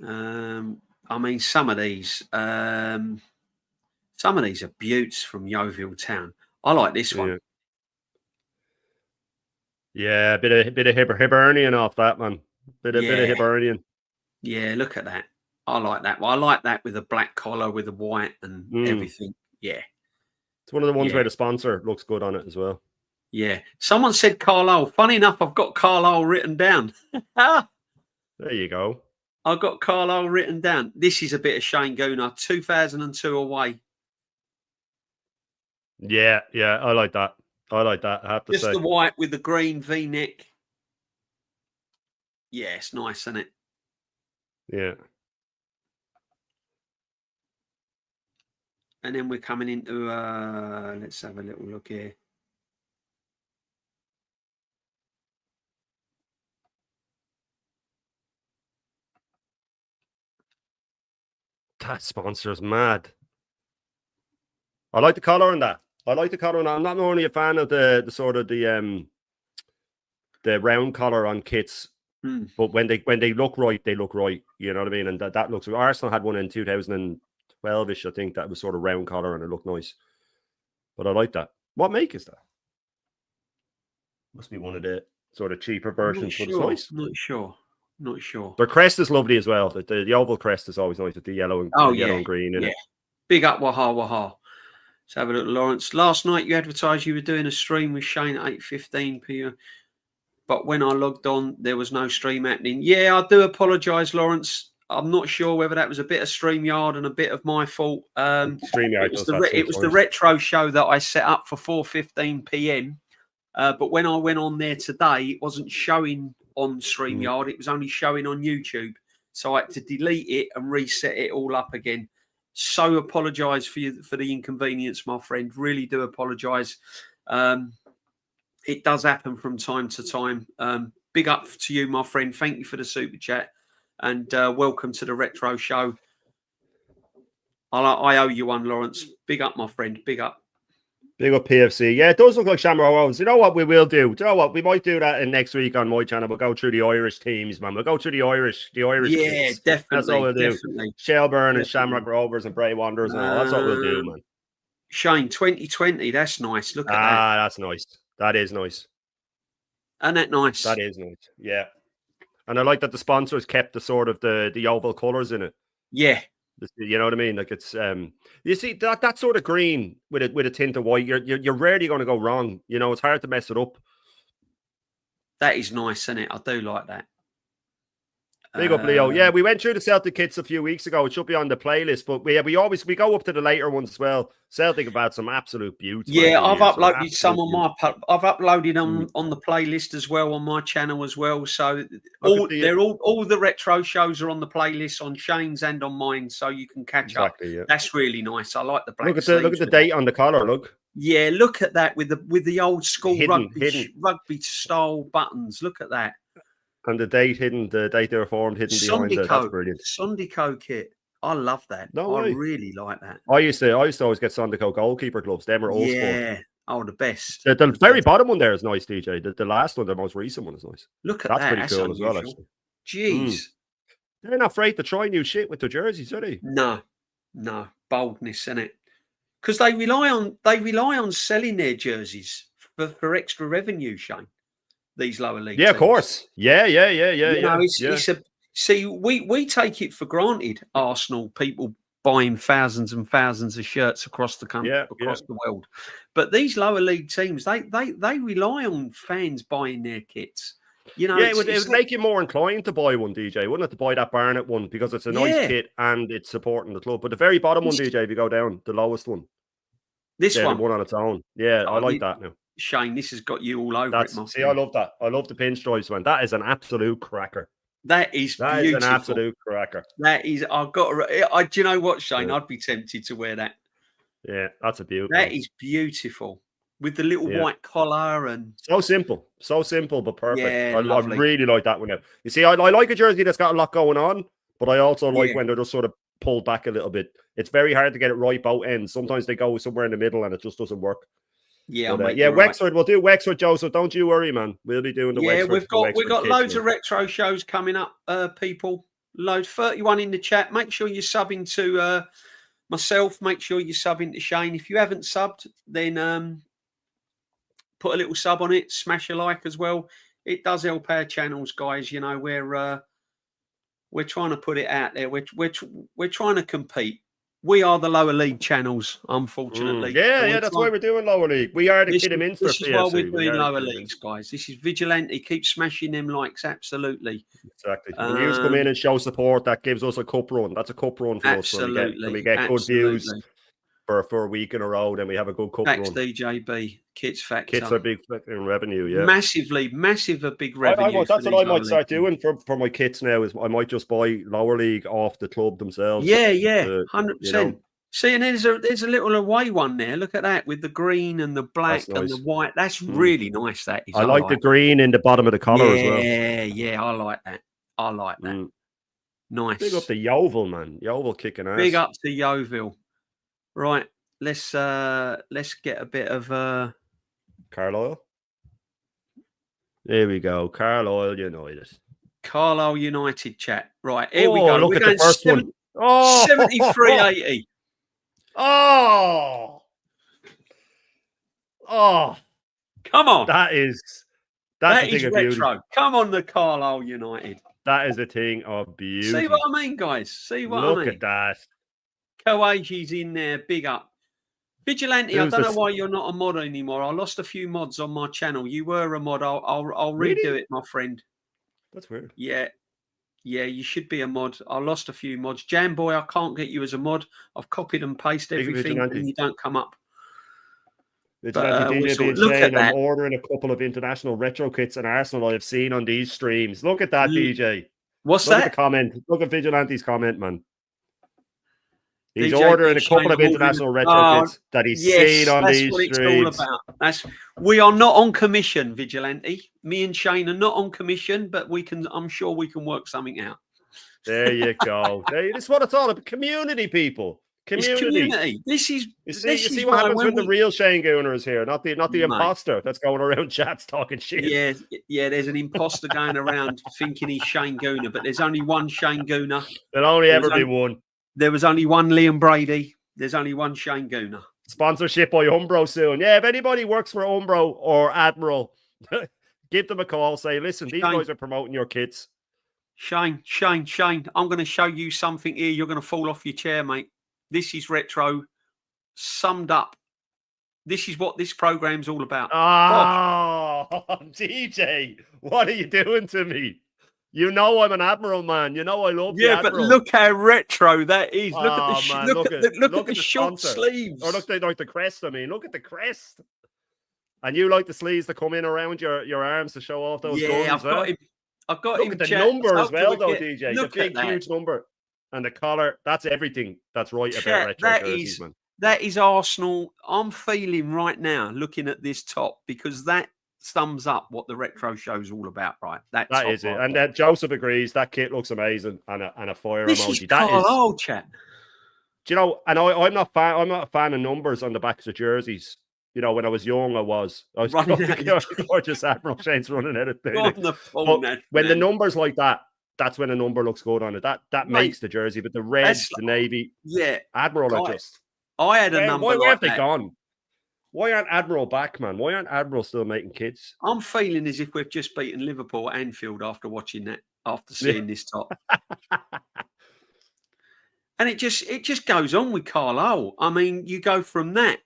I mean, some of these. Some of these are beauts from Yeovil Town. I like this one. Yeah, a bit of Hibernian off that, man. Bit of Hibernian. Yeah, look at that. I like that. Well, I like that with a black collar, with a white and everything. Yeah. It's one of the ones where the sponsor looks good on it as well. Yeah. Someone said Carlisle. Funny enough, I've got Carlisle written down. There you go. I've got Carlisle written down. This is a bit of Shane Gooner, 2002 away. Yeah, I like that. I have to say. Just the white with the green V-neck. Yeah, it's nice, isn't it? Yeah. And then we're coming into, let's have a little look here. That sponsor's mad. I like the collar on that. I'm not only a fan of the sort of the round collar on kits, but when they look right, they look right. You know what I mean? And that looks. Arsenal had one in 2012ish, I think, that was sort of round collar and it looked nice. But I like that. What make is that? Must be one of the sort of cheaper versions. But it's nice. Not sure. Their crest is lovely as well. The oval crest is always nice with the yellow and yellow and green in it. Big up Waha. Let's have a look, Lawrence. Last night you advertised you were doing a stream with Shane at 8:15 p.m. But when I logged on, there was no stream happening. Yeah, I do apologise, Lawrence. I'm not sure whether that was a bit of StreamYard and a bit of my fault. StreamYard it was the retro show that I set up for 4:15 p.m. But when I went on there today, it wasn't showing on StreamYard. It was only showing on YouTube. So I had to delete it and reset it all up again. So apologise for the inconvenience, my friend. Really do apologise. It does happen from time to time. Big up to you, my friend. Thank you for the super chat. And welcome to the Retro Show. I owe you one, Lawrence. Big up, my friend. Big up. Big up PFC. Yeah, it does look like Shamrock Rovers. You know what we will do? Do you know what? We might do that in next week on my channel. We'll go through the Irish teams, man. We'll go through the Irish Yeah, teams. definitely. That's all we'll do. Definitely. Shelburne and Shamrock Rovers and Bray Wanderers and all. That's what we'll do, man. Shane, 2020. That's nice. Look at that. Ah, that's nice. That is nice. Isn't that nice? That is nice. Yeah. And I like that the sponsors kept the sort of the oval colours in it. Yeah. You know what I mean? Like it's you see that sort of green with a tint of white, you're rarely going to go wrong. You know, it's hard to mess it up. That is nice, isn't it? I do like that. Big up, Leo. Yeah, we went through the Celtic kits a few weeks ago. It should be on the playlist, but we go up to the later ones as well. Celtic have had some absolute beauty. Yeah, I've uploaded some on I've uploaded on the playlist as well on my channel as well. So all the retro shows are on the playlist on Shane's and on mine, so you can catch up. Yeah. That's really nice. I like the black. Look at the date on the collar. Look. Yeah, look at that with the old school rugby style buttons. Look at that. And the date hidden, the date they were formed hidden behind it. That's brilliant. Sondico kit. I love that. I really like that. I used to always get Sondico goalkeeper gloves. Them are old school. Yeah. Oh, the best. The very bottom one there is nice, DJ. The last one, the most recent one is nice. Look at that. That's pretty cool as well, actually. Jeez. They're not afraid to try new shit with the jerseys, are they? No. Boldness, isn't it? Because they rely on selling their jerseys for extra revenue, Shane. These lower league teams. Of course. Yeah. See, we take it for granted, Arsenal, people buying thousands and thousands of shirts across the country, across the world. But these lower league teams, they rely on fans buying their kits. You know, it would make you more inclined to buy one, DJ, wouldn't it? To buy that Barnet one because it's a nice kit and it's supporting the club. But the very bottom one, DJ, if you go down, the lowest one. This one. The one on its own. Yeah, I like that now. Shane, this has got you all over it, See, I love that. I love the pinstripes, man. That is an absolute cracker. That is beautiful. An absolute cracker. That is. Do you know what, Shane? I'd be tempted to wear that. Yeah, that's a beauty. That is beautiful with the little white collar and so simple, but perfect. I really like that one now. You see, I like a jersey that's got a lot going on, but I also like when they're just sort of pulled back a little bit. It's very hard to get it right both ends. Sometimes they go somewhere in the middle and it just doesn't work. Yeah, Wexford. We'll do Wexford, Joe. So don't you worry, man. We'll be doing the Wexford. Yeah, we've got loads of retro shows coming up. People, loads 31 in the chat. Make sure you're subbing to myself, make sure you sub into Shane. If you haven't subbed, then put a little sub on it. Smash a like as well. It does help our channels, guys. You know, we're trying to put it out there. We're trying to compete. We are the lower league channels, unfortunately. Yeah, that's why we're doing lower league. We are the Kidderminster This is why we're doing lower leagues, guys. This is Vigilante. Keep smashing them likes, absolutely. Exactly. When you come in and show support, that gives us a cup run. That's a cup run for us. When we get good views for a week in a row, then we have a good cup run. DJB, Kits Factor. Kits are big in revenue, yeah. Massive a big revenue. That's what I might start doing for my kits now, is I might just buy lower league off the club themselves. Yeah, 100%. See, and there's a little away one there. Look at that, with the green and the black and the white. That's really nice, that is. I like the green in the bottom of the collar as well. Yeah, I like that. Nice. Big up to Yeovil, man. Yeovil kicking ass. Big up to Yeovil. Right, let's get a bit of Carlisle. There we go. Carlisle United. Carlisle United chat. Right, here we go. Look We're at the first one. 73.80. Oh, come on. That is retro. Come on, the Carlisle United. That is a thing of beauty. See what I mean, guys? See what I mean? Look at that. Koaji's in there, big up. Vigilante, I don't know why you're not a mod anymore. I lost a few mods on my channel. You were a mod. I'll redo it, my friend. That's weird. Yeah, you should be a mod. I lost a few mods. Jamboy, I can't get you as a mod. I've copied and pasted everything, and you don't come up. Look at that. I'm ordering a couple of international retro kits and Arsenal I've seen on these streams. Look at that, DJ. What's Look that? At the comment. Look at Vigilante's comment, man. He's ordering a couple of international retro kits that he's seen on these streams. That's what it's all about. We are not on commission, Vigilante. Me and Shane are not on commission, but I'm sure we can work something out. There you go. This is what it's all about. Community, people. Community. This is. You see what happens when the real Shane Gooner is here, not the imposter that's going around chats talking shit. Yeah. There's an imposter going around thinking he's Shane Gooner, but there's only one Shane Gooner. There'll only ever be one. There was only one Liam Brady. There's only one Shane Gooner. Sponsorship by Umbro soon. Yeah, if anybody works for Umbro or Admiral, give them a call. Say, listen, these guys are promoting your kits. Shane, I'm going to show you something here. You're going to fall off your chair, mate. This is retro summed up. This is what this program's all about. DJ, what are you doing to me? You know I'm an Admiral, man. You know I love the Admiral. But look how retro that is. Look at the short sleeves. Or look like the crest, I mean. Look at the crest. And you like the sleeves that come in around your arms to show off those guns. I've got look at the number as well, though, DJ. The big, huge number. And the collar. That's everything that's right about retro jerseys, man. That is Arsenal. I'm feeling right now, looking at this top, because that sums up what the retro show's all about, right? That is it. And Joseph agrees. That kit looks amazing, and a fire this emoji. Is Carlisle, chat. Do you know? And I'm not a fan of numbers on the backs of jerseys. You know, when I was young, I was gorgeous Admiral Shane's running out of building. When the numbers like that, that's when a number looks good on it. That makes the jersey. But the red, the navy, Admiral are just. I had a number. Where have they gone? Why aren't Admiral back, man? Why aren't Admiral still making kids? I'm feeling as if we've just beaten Liverpool at Anfield after watching that, after seeing this top. And it just goes on with Carlisle. I mean, you go from that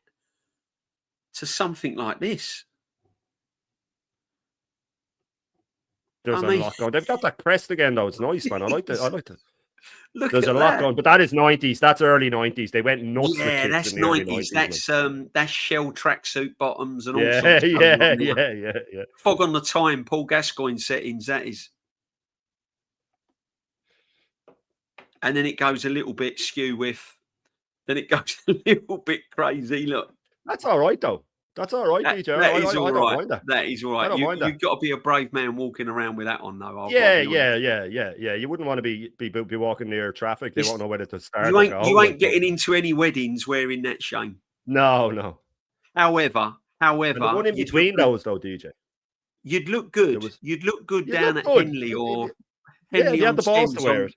to something like this. There's a lot going. They've got that crest again, though. It's nice, man. I like that. Look, there's a lot going, but that is 90s. That's early 90s. They went nuts. Yeah, that's 90s. That's shell tracksuit bottoms and all sorts. Yeah. Fog on the Time, Paul Gascoigne settings. That is, and then it goes a little bit skew with. Then it goes a little bit crazy. Look, that's all right though. That's all right, DJ. That is all right. That is all right. You've got to be a brave man walking around with that on, though. Yeah. You wouldn't want to be walking near traffic. They won't know whether to start. You ain't getting into any weddings wearing that, Shane. No. However, and the one in between those, though, DJ. You'd look good. You'd look good down at Henley or Henley. You had the balls to wear it.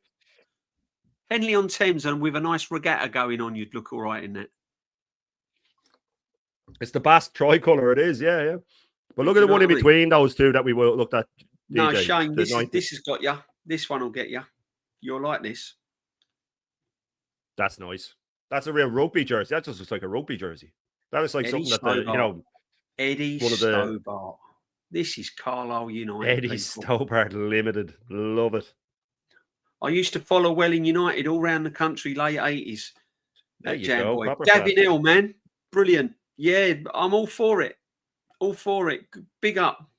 Henley on Thames, and with a nice regatta going on, you'd look all right in that. It's the Basque tricolour. It is, yeah. But look at the one in between those two that we looked at. No, DJ, Shane, this has got you. This one will get you. You'll like this. That's nice. That's a real rugby jersey. That just looks like a rugby jersey. That is like Eddie something that Eddie Stobart. This is Carlisle United. Eddie Stobart Limited. Love it. I used to follow Welling United all around the country, late 80s. There you go. Gavin Hill, man. Brilliant. Yeah, I'm all for it. All for it. Big up.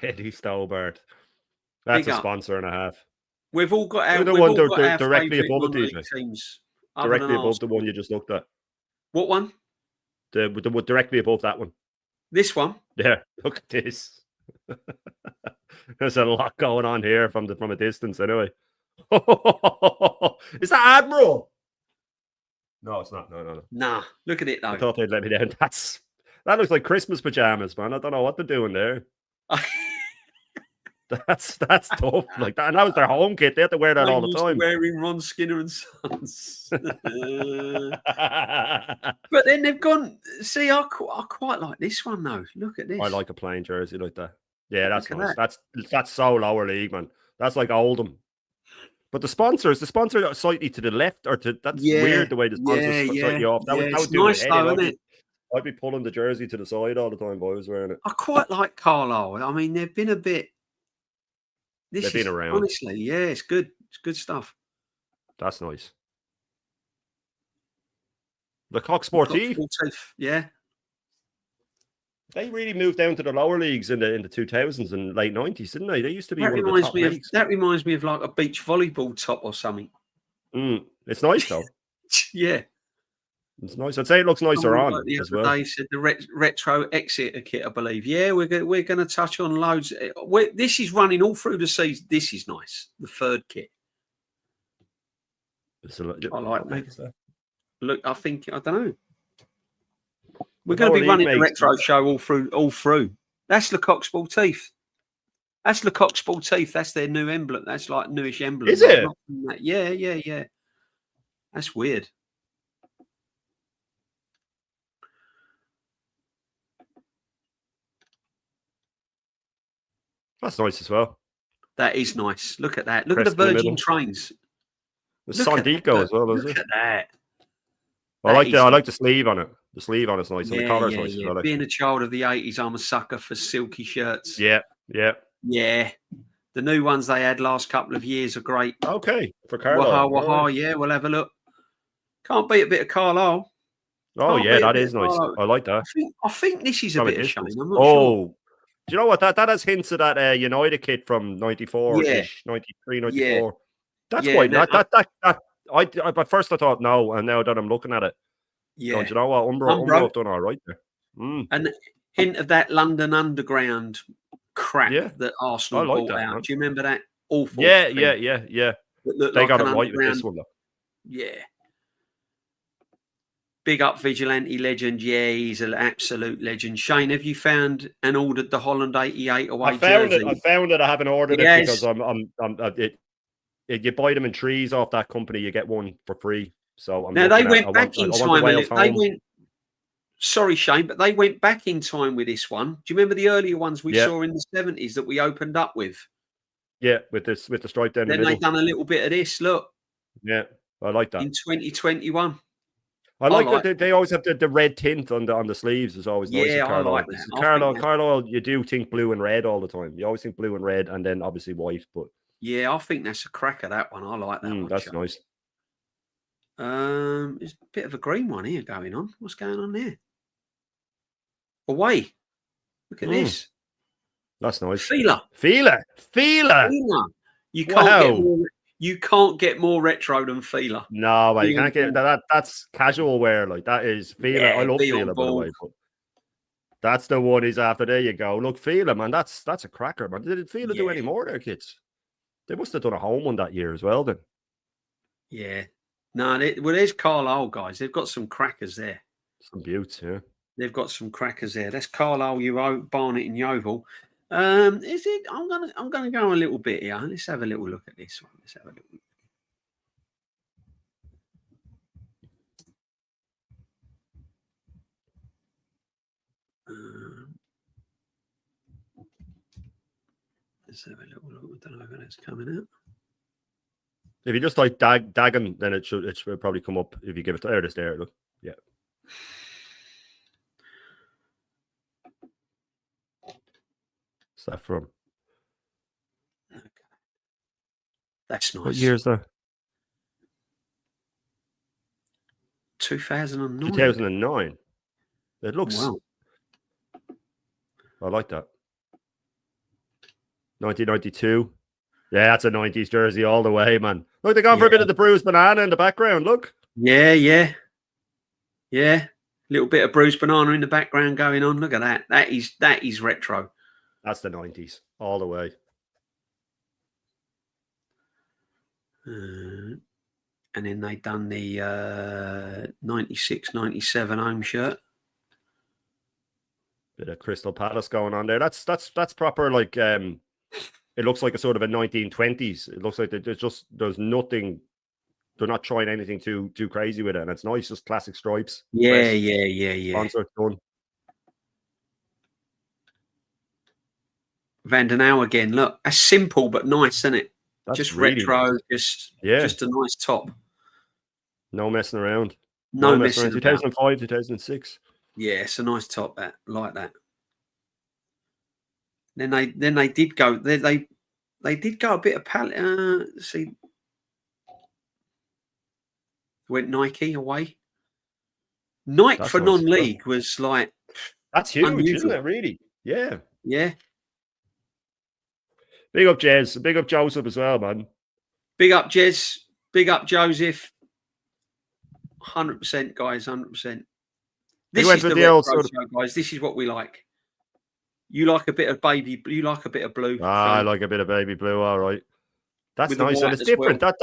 Eddie Stobart. That's a sponsor and a half. We've all got our, directly above it, DJ. Teams. Directly above the one you just looked at. What one? The directly above that one. This one? Yeah, look at this. There's a lot going on here from a distance, anyway. Is that Admiral? No, it's not. No. Nah, look at it though. I thought they'd let me down. That looks like Christmas pajamas, man. I don't know what they're doing there. That's tough. Like that, and that was their home kit. They had to wear that all the time. Wearing Ron Skinner and Sons. But then they've gone. See, I quite like this one though. Look at this. I like a plain jersey like that. Yeah, that's nice. That's so lower league, man. That's like Oldham. But the sponsor are slightly to the left, or to that's weird the way the sponsors slightly off. That would do nice though, isn't it? I'd be pulling the jersey to the side all the time if I was wearing it. I quite like Carlisle. I mean, they've been a bit. They've been around. Honestly, yeah, it's good. It's good stuff. That's nice. The Coq Sportif. Yeah. They really moved down to the lower leagues in the 2000s and late 90s, didn't they? They used to be one of the top leagues. That reminds me of like a beach volleyball top or something. It's nice though. Yeah. It's nice. I'd say it looks nicer on as well. They said the retro Exeter kit, I believe. Yeah, we're going to touch on loads. This is running all through the season. This is nice. The third kit. I like that. Look, I don't know. We're going to be running the retro show all through. That's Le Coq Sportif. That's Le Coq Sportif. That's their new emblem. That's like newish emblem. Is it? Yeah. That's weird. That's nice as well. That is nice. Look at that. Look at the Virgin trains. The Sondico as well, isn't it? Look at that. I like the sleeve on it. The sleeve on it's nice. And the collar's nice. Yeah. Being a child of the 80s, I'm a sucker for silky shirts. Yeah. The new ones they had last couple of years are great. Okay. For Carlisle. Waha, yeah, we'll have a look. Can't beat a bit of Carlisle. Oh, yeah, that is nice. I like that. I think this is a bit of shame. I'm not sure. Do you know what? That has hints of that United kit from 94-ish, 93, 94. That's quite... At first I thought no, and now that I'm looking at it, don't you know what? Umbro have done all right there. And hint of that London Underground crap that Arsenal bought out. Do you remember that? Awful. Yeah. They got it right with this one, though. Yeah. Big up Vigilante legend. Yeah, he's an absolute legend. Shane, have you found and ordered the Holland 88 away jersey? I found it. I haven't ordered it because you buy them in trees off that company, you get one for free. So they went back in time. Sorry, Shane, but they went back in time with this one. Do you remember the earlier ones we saw in the 70s that we opened up with? Yeah, with the stripe down the middle. Then they've done a little bit of this. Look. Yeah, I like that. In 2021. I like that they always have the red tint on the sleeves. Is always nice. Yeah, I like that. Carlisle, you do think blue and red all the time. You always think blue and red, and then obviously white. But yeah, I think that's a cracker. That one, I like that one. That's nice. There's a bit of a green one here going on. What's going on there? Away. Look at this. That's nice. Feeler. You can't get more retro than Feeler. No, but you can't get that. That's casual wear. Like that is Feeler. I love Feeler, by the way. But that's the one he's after. There you go. Look, Feeler, man. That's a cracker, man. Did Feeler do any more there, kids? They must have done a home one that year as well, then. Yeah. No, there's Carlisle, guys. They've got some crackers there. Some beauts, yeah. They've got some crackers there. That's Carlisle, Barnet, and Yeovil. Is it? I'm gonna go a little bit here. Let's have a little look at this one. Let's have a little look. Let's have a little look. I don't know when it's coming out. If you just like Dagon, then it should probably come up if you give it to it is there. Look, yeah. What's that from? Okay. That's nice. What year is that? 2009. 2009. It looks. Wow. I like that. 1992. Yeah, that's a 90s jersey all the way, man. Look, they gone for a bit of the bruised banana in the background. Look. Yeah. Little bit of bruised banana in the background going on. Look at that. That is retro. That's the 90s all the way. And then they done the 96, 97 home shirt. Bit of Crystal Palace going on there. That's proper like it looks like a sort of a 1920s. It looks like there's nothing. They're not trying anything too crazy with it, and it's nice, just classic stripes. Yeah. Sponsor done. Van der Now again. Look, that's simple but nice, isn't it? That's just really retro, nice. just a nice top. No messing around. No messing around. 2005, 2006. Yeah, it's a nice top. That like that. Then they did go. They did go a bit of palette. See, went Nike away. Nike That's for nice. non-league was like that's huge, unusual. isn't it? Really? Yeah. Yeah. Big up Jez. Big up Joseph as well, man. Big up Jez. Big up Joseph. 100%, guys. 100%. This is the retro show, guys. This is what we like. You like a bit of baby. You like a bit of blue. I like a bit of baby blue. All right. That's With nice, and it's different. Well.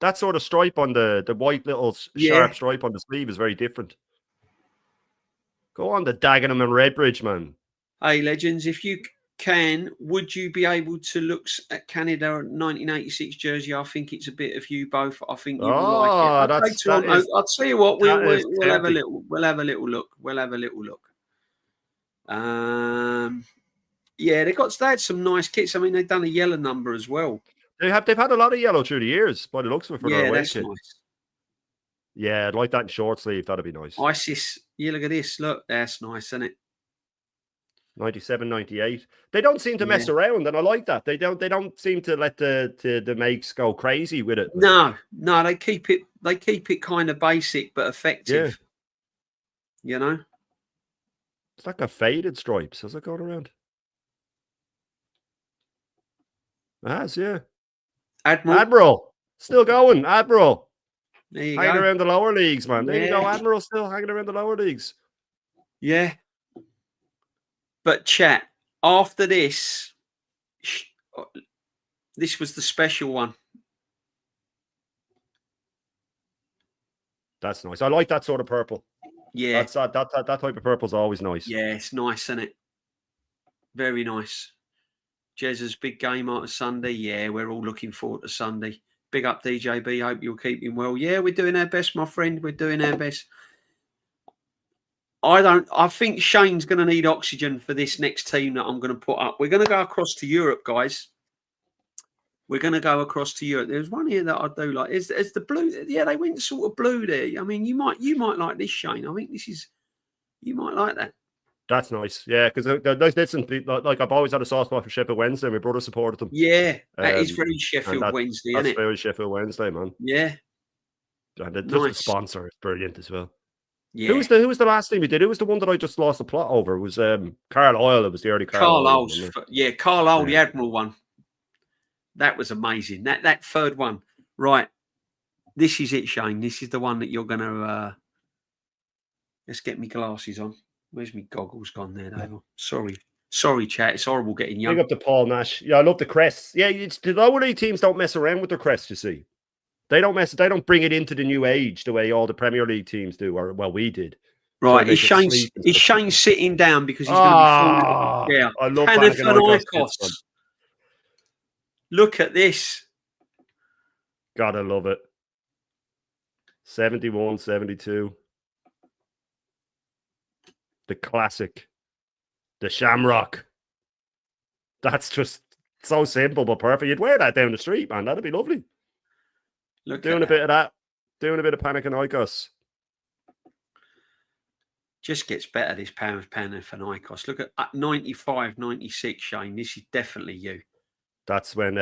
That sort of stripe on the white little sharp stripe on the sleeve is very different. Go on the Dagenham and Redbridge, man. Hey, legends, if you can, would you be able to look at Canada 1986 jersey? I think it's a bit of you both. I think you will like it. I'll tell you what, we'll have a little. We'll have a little look. Yeah, they had some nice kits. I mean, they've done a yellow number as well. They've had a lot of yellow through the years, by the looks of it. For their away that's kit. Nice. Yeah, I'd like that in short sleeve. That'd be nice. ISIS. Yeah, look at this. Look, that's nice, isn't it? 97, 98. They don't seem to mess around, and I like that. They don't seem to let the makes go crazy with it. No, they keep it kind of basic but effective. Yeah. You know? It's like a faded stripes. How's it going around? It has, yeah. Admiral. Still going. Admiral. There you hanging go. Around the lower leagues, man. There you go. Admiral still hanging around the lower leagues. Yeah. But chat, after this was the special one. That's nice. I like that sort of purple. Yeah. That type of purple is always nice. Yeah, it's nice, isn't it? Very nice. Jez's big game out of Sunday. Yeah, we're all looking forward to Sunday. Big up DJB. Hope you're keeping well. Yeah, we're doing our best, my friend. We're doing our best. I think Shane's going to need oxygen for this next team that I'm going to put up. We're going to go across to Europe, guys. We're going to go across to Europe. There's one here that I do like. Is the blue? Yeah, they went sort of blue there. I mean, you might like this, Shane. I think you might like that. That's nice. Yeah, because like I've always had a soft spot for Sheffield Wednesday. My brother supported them. Yeah, that is very Sheffield Wednesday, isn't it? That's very Sheffield Wednesday, man. Yeah. And the sponsor is brilliant as well. Yeah. Who was the last thing we did? Who was the one that I just lost the plot over? It was Carlisle. It was the early Carlisle. Carlisle, the Admiral one. That was amazing. That third one. Right. This is it, Shane. This is the one that you're going to... Let's get me glasses on. Where's my goggles gone there, Dave? Sorry, chat. It's horrible getting young. Big up to Paul Nash. Yeah, I love the crests. Yeah, the lower league teams don't mess around with their crests, you see. They don't bring it into the new age the way all the Premier League teams do, or well, we did. Right, is Shane sitting down because he's going to be falling? Yeah, I love Panathinaikos. Look at this. Gotta love it. 71, 72. The classic. The Shamrock. That's just So simple but perfect. You'd wear that down the street, man. That'd be lovely. Look Doing at a bit of that. Doing a bit of Panathinaikos. Just gets better, this Panathinaikos. Look at 95, 96, Shane. This is definitely you. That's when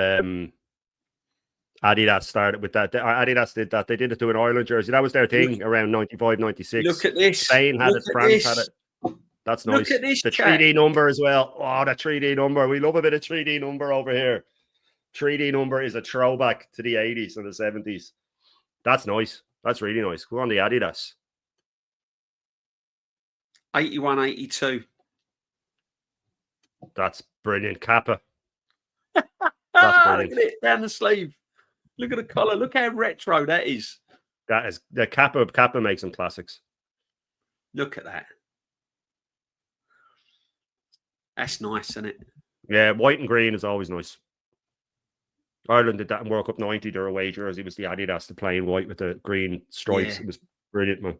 Adidas started with that. Adidas did that. They did it to an Ireland jersey. That was their thing around 95, 96. Look at this. Spain had it. France had it. That's nice. Look at this. The 3D number as well. Oh, the 3D number. We love a bit of 3D number over here. 3D number is a throwback to the 80s and the 70s. That's nice. That's really nice. Go on the Adidas. 81, 82. That's brilliant. Kappa. That's brilliant. Look at it down the sleeve. Look at the collar. Look how retro that is. That is the Kappa. Kappa makes some classics. Look at that. That's nice, isn't it? Yeah, white and green is always nice. Ireland did that in World Cup 90. Their away jersey was the Adidas, the plain white with the green stripes. Yeah. It was brilliant, man.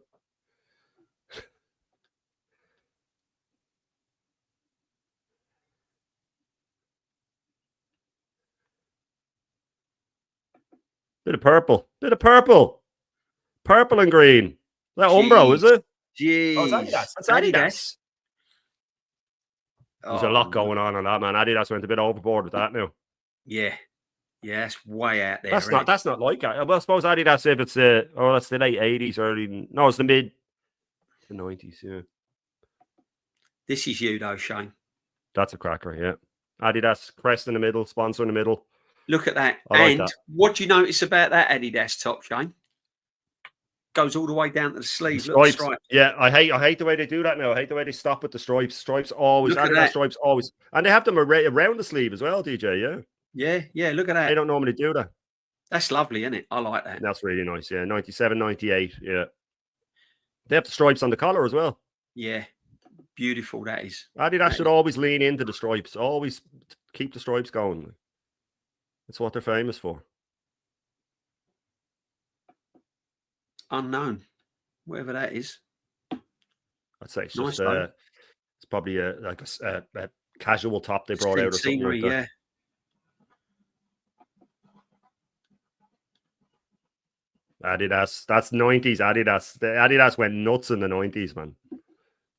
Bit of purple. Bit of purple. Purple and green. Is that Umbro, is it? Jeez. Oh, it's Adidas. That's Adidas. There's a lot going on that, man. Adidas went a bit overboard with that now. Yeah. Yeah, that's way out there. That's not like that. Well, I suppose Adidas, if it's that's the late 80s, it's the mid 90s, yeah. This is you though, Shane. That's a cracker, yeah. Adidas, crest in the middle, sponsor in the middle. Look at that. And what do you notice about that Adidas top, Shane? Goes all the way down to the sleeve. The stripes. Yeah, I hate the way they do that now. I hate the way they stop with the stripes. Stripes always, Adidas stripes always. And they have them around the sleeve as well, DJ, yeah. Yeah, look at that. They don't normally do that. That's lovely, isn't it? I like that. That's really nice, yeah. 97, 98, yeah. They have the stripes on the collar as well. Yeah, beautiful that is. Adidas should always lean into the stripes. Always keep the stripes going. That's what they're famous for. Unknown, whatever that is. I'd say it's nice, just it's probably a casual top they brought out or something like that. Yeah. Adidas, that's 90s Adidas. The Adidas went nuts in the 90s, man.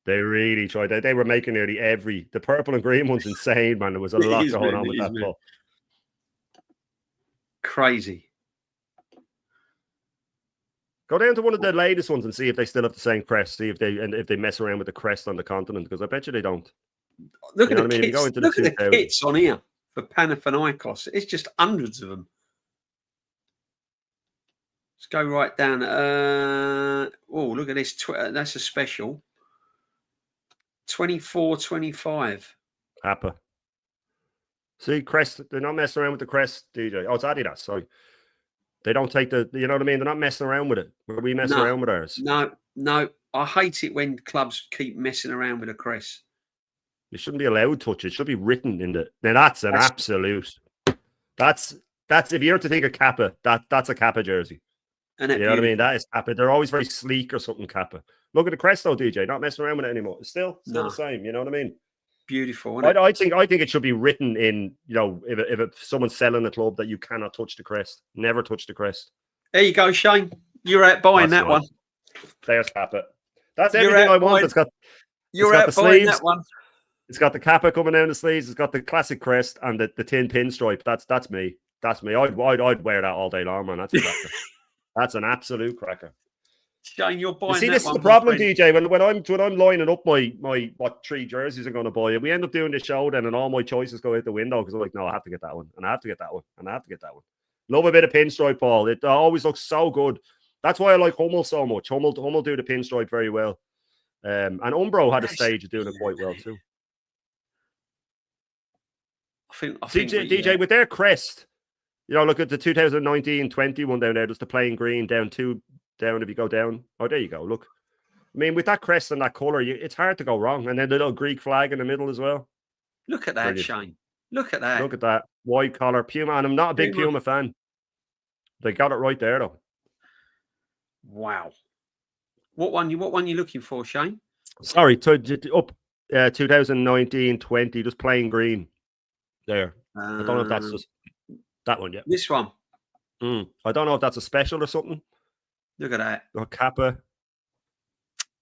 They really tried. They were making nearly the purple and green one's insane, man. There was a lot going on with that ball. Crazy. Go down to one of the latest ones and see if they still have the same crest. See if they mess around with the crest on the continent, because I bet you they don't. Look at the kits. Look at the kits on here for Panathinaikos. It's just hundreds of them. Let's go right down. Look at this. That's a special. 24-25. Kappa. See, crest. They're not messing around with the crest, DJ. Oh, it's Adidas. Sorry. They don't take you know what I mean? They're not messing around with it. Where we messing around with ours? No. I hate it when clubs keep messing around with a crest. You shouldn't be allowed to touch it. It should be written in the. Now that's an absolute. That's if you're to think of Kappa, that's a Kappa jersey. And you know what I mean? That is Kappa. They're always very sleek or something, Kappa. Look at the crest though, DJ. Not messing around with it anymore. It's still the same. You know what I mean? Beautiful. I think it should be written in, if someone's selling a club, that you cannot touch the crest. Never touch the crest. There you go, Shane. You're out buying that one. There's Kappa. That's everything I want. You're out buying that one. It's got the Kappa coming down the sleeves. It's got the classic crest and the tin pinstripe. That's me. That's me. I'd wear that all day long, man. That's a cracker. That's an absolute cracker. Shane, you're buying. See, this is the problem, DJ. When I'm lining up my what 3 jerseys I'm going to buy, we end up doing the show then, and all my choices go out the window because I'm like, no, I have to get that one, and I have to get that one, and I have to get that one. Love a bit of pinstripe, Paul. It always looks so good. That's why I like Huddle so much. Huddle do the pinstripe very well, and Umbro had a stage of doing it quite well too. I think DJ with their crest. Look at the 2019-20 one down there. Just the plain green down if you go down. Oh, there you go. Look. I mean, with that crest and that colour, it's hard to go wrong. And then the little Greek flag in the middle as well. Look at that, brilliant. Shane. Look at that. Look at that. White collar, Puma. And I'm not a big Puma fan. They got it right there, though. Wow. What one you looking for, Shane? Sorry, up 2019-20, just plain green. There. I don't know if that's just that one yet. This one. I don't know if that's a special or something. Look at that. Or Kappa.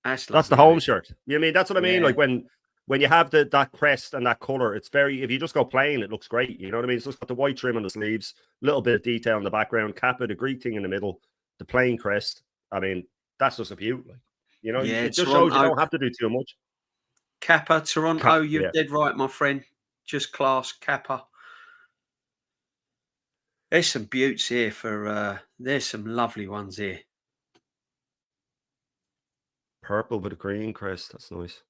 That's the lovely, home shirt. You mean that's what I mean? Yeah. Like when you have that crest and that color, it's very. If you just go plain, it looks great. You know what I mean? It's just got the white trim on the sleeves, a little bit of detail in the background. Kappa, the Greek thing in the middle, the plain crest. I mean, that's just a beaut. Like, you know, Yeah, it just Toronto. shows you don't have to do too much. Kappa, Toronto. You're yeah. dead right, my friend. Just class, Kappa. There's some beauts here for. There's some lovely ones here. Purple with a green crest. That's nice.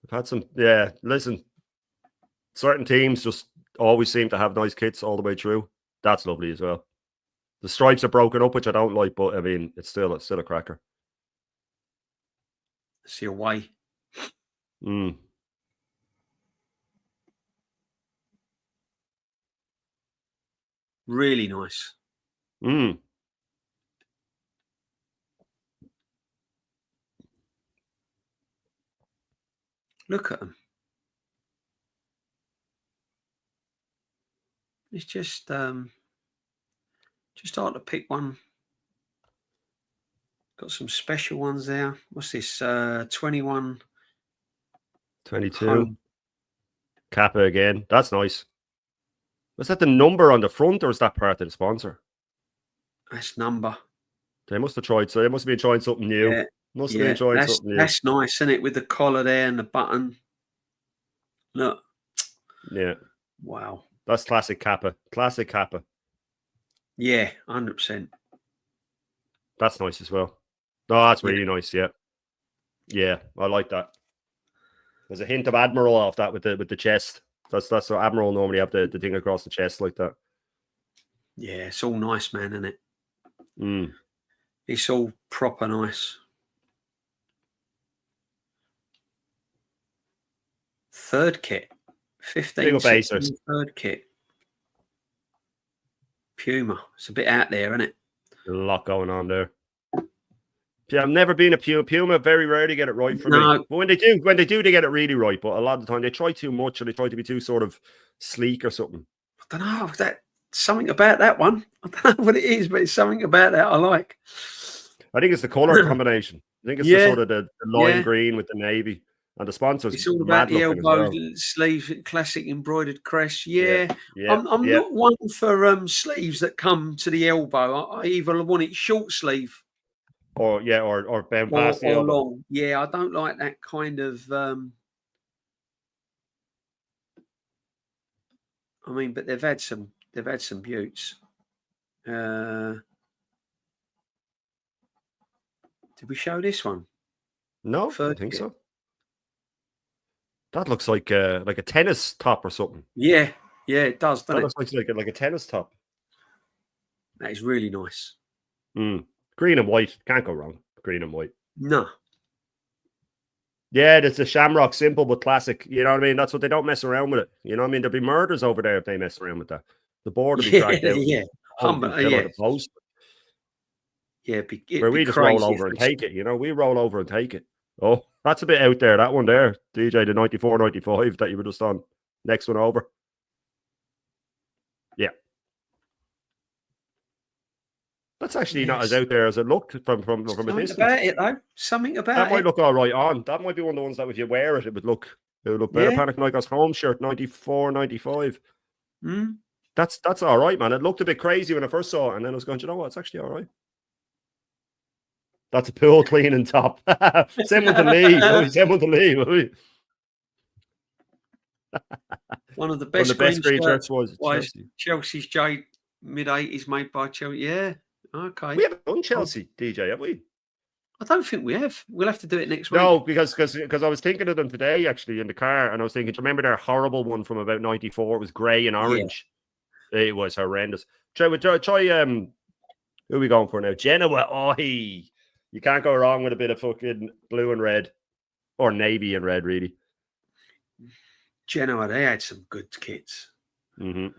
We've had some. Yeah, listen. Certain teams just always seem to have nice kits all the way through. That's lovely as well. The stripes are broken up, which I don't like, but I mean, it's still a cracker. See away. Really nice. Look at them. It's just hard to pick one. Got some special ones there. What's this? 21. 22. Home. Kappa again. That's nice. Was that the number on the front or is that part of the sponsor? That's number. They must have tried. So they must have been trying something new. Yeah. Must have been trying something new. That's nice, isn't it? With the collar there and the button. Look. Yeah. Wow. That's classic Kappa. Classic Kappa. Yeah, 100%. That's nice as well. Oh, that's really nice. Yeah. Yeah, I like that. There's a hint of Admiral off that with the chest. That's what Admiral normally have the thing across the chest like that. Yeah, it's all nice, man, isn't it? It's all proper nice. Third kit. 15 third kit. Puma. It's a bit out there, isn't it? A lot going on there. Yeah, I've never been a Puma. Puma very rarely get it right for me. But when they do, they get it really right. But a lot of the time, they try too much, or they try to be too sort of sleek or something. I don't know. Something about that one. I don't know what it is, but it's something about that I like. I think it's the color combination. I think it's the sort of the lime green with the navy. And the sponsors. It's all about the elbow sleeve, classic embroidered crest. Yeah. I'm not one for sleeves that come to the elbow. I either want it short sleeve. Or bound past the elbow. Long. Yeah, I don't like that kind of. I mean, but they've had some beauts. Did we show this one? No, I don't think so. That looks like a tennis top or something. Yeah, it does. Doesn't it? Looks like a tennis top. That is really nice. Green and white. Can't go wrong. Green and white. No. Yeah, it's a shamrock, simple but classic. You know what I mean? That's what they don't mess around with it. You know what I mean? There'll be murders over there if they mess around with that. The board will be dragged out. Yeah. The post. Yeah, where we just roll over and take it. You know, we roll over and take it. Oh, that's a bit out there. That one there, DJ, the 94, 95 that you were just on. Next one over. Yeah. That's actually not as out there as it looked from a distance. Something about it, though. Something about that might look all right on. That might be one of the ones that if you wear it, it would look better. Panic Nikos home shirt, 94, 95. That's all right, man. It looked a bit crazy when I first saw it, and then I was going, you know what? It's actually all right. That's a pool cleaning top. Send one to Lee. Send one to Lee. One of the best green shirts was Chelsea's Jade mid-80s made by Chelsea. Yeah. Okay. We haven't done Chelsea, DJ, have we? I don't think we have. We'll have to do it next week. No, because I was thinking of them today, actually, in the car, and I was thinking, do you remember their horrible one from about 94? It was grey and orange. Yeah. It was horrendous. Try who are we going for now? Genoa. Oh, you can't go wrong with a bit of fucking blue and red. Or navy and red, really. Genoa, they had some good kits. I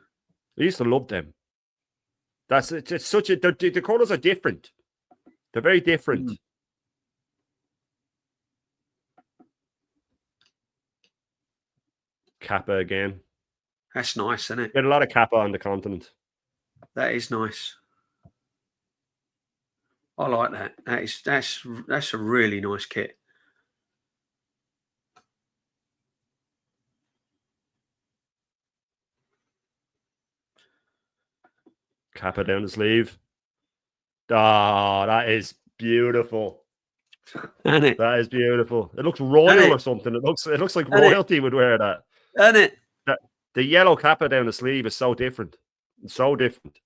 used to love them. It's such a the colours are different. They're very different. Kappa again. That's nice, isn't it? Get a lot of Kappa on the continent. That is nice. I like that. That's a really nice kit. Kappa down the sleeve. Oh, that is beautiful. Isn't it? That is beautiful. It looks royal or something. It looks like royalty would wear that. Isn't it? The yellow Kappa down the sleeve is so different. It's so different.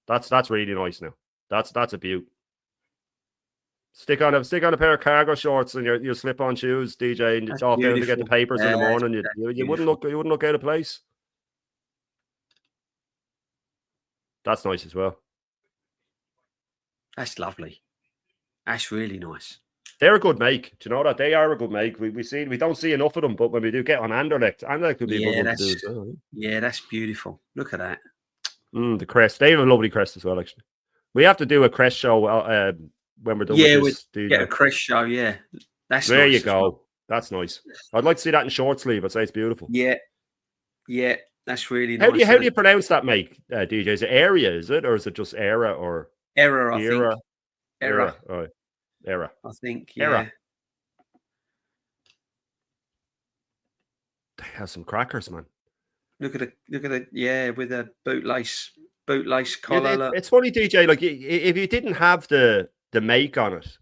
That's really nice now. That's a beaut. Stick on a pair of cargo shorts and your slip-on shoes, DJ, and off down to get the papers in the morning. You wouldn't look out of place. That's nice as well. That's lovely. That's really nice. They're a good make. Do you know that? They are a good make. We don't see enough of them, but when we do get on Anderlecht could be a good one to do as well. Yeah, that's beautiful. Look at that. The crest. They have a lovely crest as well, actually. We have to do a crest show when we're done with this. Get a crest show, yeah. That's there nice you go. Well. That's nice. I'd like to see that in short sleeve. I'd say it's beautiful. Yeah. Yeah, that's really nice. How do you pronounce that make, DJ? Is it area, is it? Or is it just era or Error, I think. Era. All right. Era. I think, yeah. Era. They have some crackers, man. Look at it, yeah, with a bootlace collar. Yeah, it's funny, DJ. Like if you didn't have the make on it,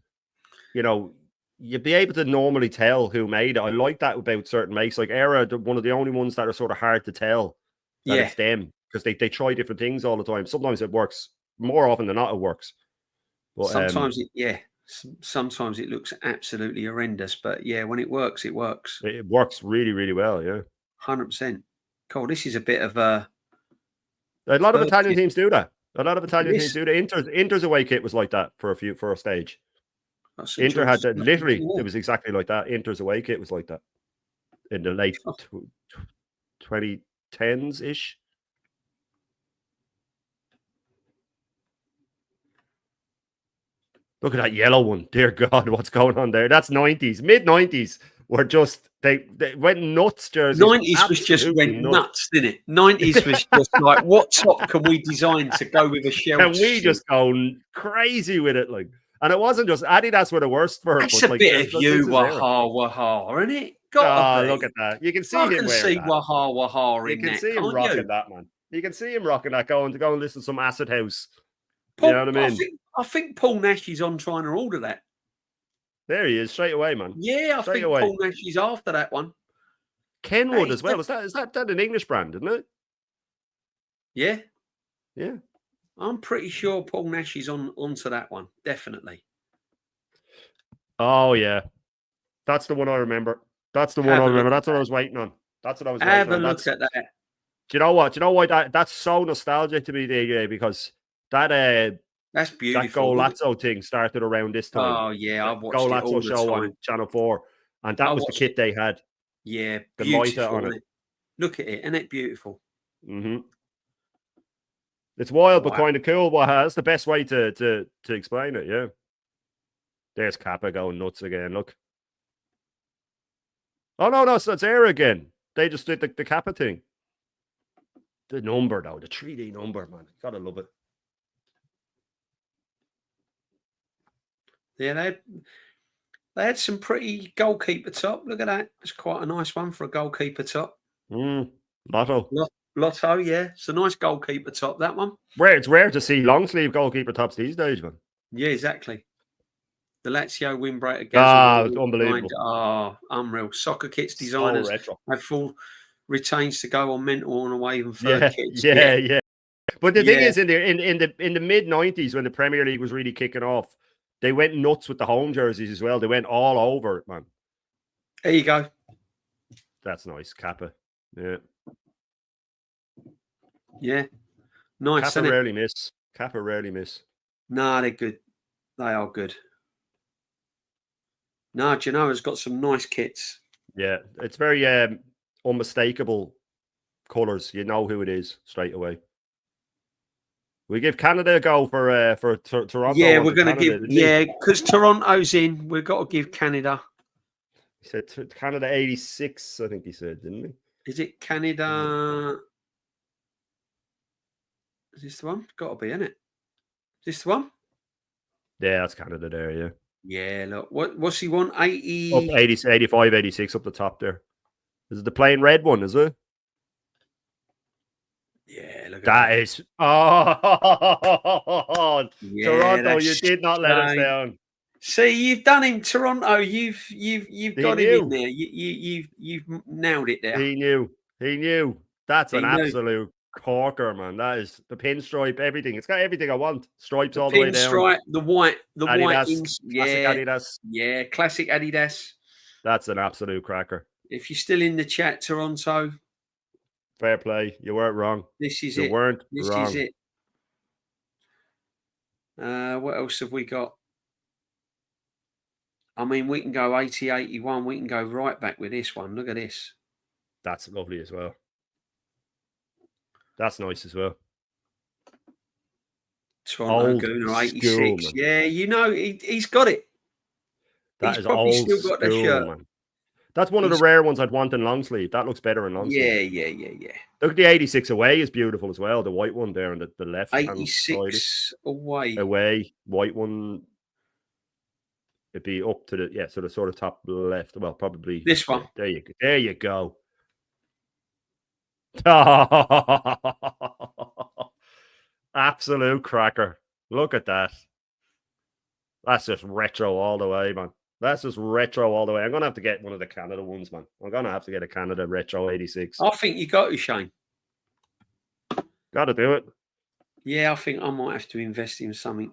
you know, you'd be able to normally tell who made it. I like that about certain makes, like Era, one of the only ones that are sort of hard to tell that it's them, because they try different things all the time. Sometimes it works. More often than not, it works. But sometimes sometimes it looks absolutely horrendous, but yeah, when it works, it works. It works really, really well. Yeah, 100%. Cool. This is a bit of a lot of Italian teams do that. A lot of Italian teams do that. Inter's away kit was like that for a stage. Inter had that literally. It was exactly like that. Inter's away kit was like that in the late 2010s ish. Look at that yellow one. Dear God, what's going on there? That's 90s. Mid-90s were just, they went nuts, jerseys. 90s was just went nuts, didn't it? 90s was just like, what top can we design to go with a shell? And we just go crazy with it. Like, and it wasn't just Adidas were the worst for it. That's a bit of you, waha, isn't it? Look at that. You can see him wearing that. Waha in You can that, see him rocking that, man. You can see him rocking that, going to go and listen to some Acid House. Paul, you know what I mean? I think Paul Nash is on trying to order that. There he is, straight away, man. Yeah, I think Paul Nash is after that one. Kenwood as well. Is that an English brand, isn't it? Yeah. Yeah. I'm pretty sure Paul Nash is onto that one. Definitely. Oh, yeah. That's the one I remember. That's the one I remember. That's what I was waiting on. That's what I was waiting on. Have a look at that. Do you know what? Do you know why that's so nostalgic to me, DJ? Because that's beautiful. That Golazzo thing started around this time. Oh yeah, I've watched Golazzo it all the show time. on Channel 4, and that was the kit they had. Yeah, the mitre on it. Look at it, isn't it beautiful? Mm-hmm. It's wild, but kind of cool. But that's the best way to explain it. Yeah. There's Kappa going nuts again. Look. Oh no, so it's Air again. They just did the Kappa thing. The number though, the 3D number, man. Gotta love it. Yeah, they had some pretty goalkeeper top. Look at that. It's quite a nice one for a goalkeeper top. Lotto. Lotto, yeah. It's a nice goalkeeper top, that one. It's rare to see long sleeve goalkeeper tops these days, man. Yeah, exactly. The Lazio windbreaker. It's unbelievable. Unreal. Soccer kits designers have full retains to go on mental and away even further kits. Yeah. But the thing is, in the mid 90s, when the Premier League was really kicking off, they went nuts with the home jerseys as well. They went all over it, man. There you go. That's nice, Kappa. Yeah. Yeah. Nice. Kappa rarely miss. Nah, they're good. They are good. Nah, Genoa's got some nice kits. Yeah, it's very unmistakable colours. You know who it is straight away. We give Canada a go for Toronto. Yeah, we're going to give. Yeah, because Toronto's in. We've got to give Canada. He said Canada 86, I think he said, didn't he? Is it Canada? Is this the one? Got to be, isn't it? Is this the one? Yeah, that's Canada there, yeah. Yeah, look. What's he want? 80... Up 80, 85, 86 up the top there. Is it the plain red one, is it? Yeah, look at That that. is... Oh! Yeah, Toronto, you did not let us down. See, you've done him, Toronto. You've got him in there. You've nailed it there. He knew. That's an He knew. absolute corker, man. That is the pinstripe, everything. It's got everything I want. Stripes The all the way down. pinstripe, the white, Adidas, classic Adidas. Yeah, classic Adidas. That's an absolute cracker. If you're still in the chat, Toronto, fair play. You weren't wrong. This is it. You weren't this wrong. Is it. What else have we got? I mean, we can go 80, 81. We can go right back with this one. Look at this. That's lovely as well. That's nice as well. Toronto Gooner 86. School, yeah, you know, he's got it. That he's is old still got school, the shirt. Man. That's one of the rare ones I'd want in long sleeve. That looks better in long sleeve. Yeah. Look at the 86 away is beautiful as well. The white one there on the left. 86 away. Away. White one. It'd be up to the so the sort of top left. Well, probably this one. There you go. Absolute cracker. Look at that. That's just retro all the way, man. That's just retro all the way. I'm going to have to get one of the Canada ones, man. I'm going to have to get a Canada Retro 86. I think you got to, Shane. Got to do it. Yeah, I think I might have to invest in something.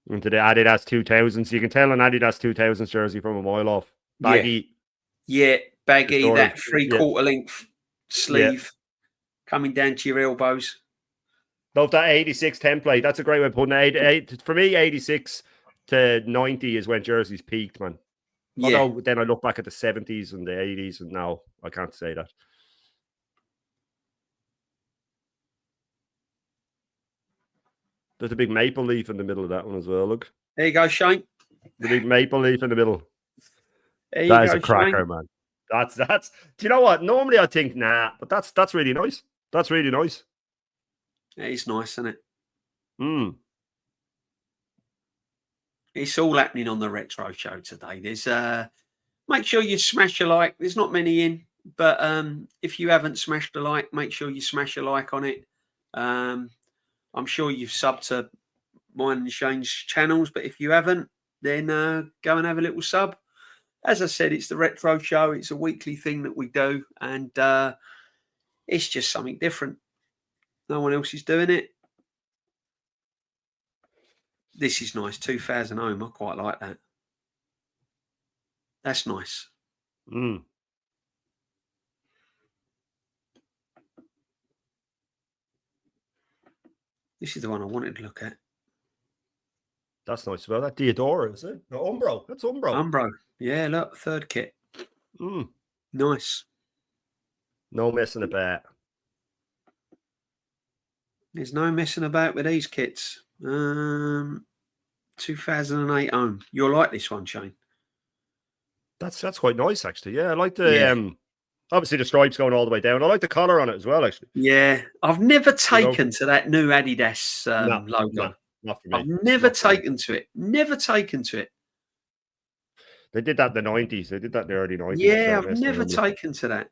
Into the Adidas 2000s. You can tell an Adidas 2000s jersey from a mile off. Baggy. Yeah, baggy. That 3/4 length sleeve coming down to your elbows. Love that 86 template. That's a great way of putting it. For me, 86 to 90 is when jerseys peaked, man. Although then I look back at the 70s and the 80s, and now I can't say that. There's a big maple leaf in the middle of that one as well. Look. There you go, Shane. The big maple leaf in the middle. That is a cracker, Shane. Man. That's. Do you know what? Normally I think but that's really nice. That's really nice. It is nice, isn't it? It's all happening on the Retro Show today. There's make sure you smash a like. There's not many in, but if you haven't smashed a like, make sure you smash a like on it. I'm sure you've subbed to mine and Shane's channels, but if you haven't, then go and have a little sub. As I said, it's the Retro Show. It's a weekly thing that we do, and it's just something different. No one else is doing it. This is nice. 2000 home. I quite like that. That's nice. This is the one I wanted to look at. That's nice. Well, that Diodora, is it? No, Umbro. That's Umbro. Umbro. Yeah, look, third kit. Nice. No messing about. There's no messing about with these kits. 2008 home. You'll like this one, Shane. That's quite nice, actually. Yeah, I like the obviously the stripes going all the way down. I like the collar on it as well, actually. Yeah, I've never taken to that new Adidas logo. No, not for me. I've never taken to it. Never taken to it. They did that in the 90s. They did that in the early 90s. Yeah, I've never taken to that.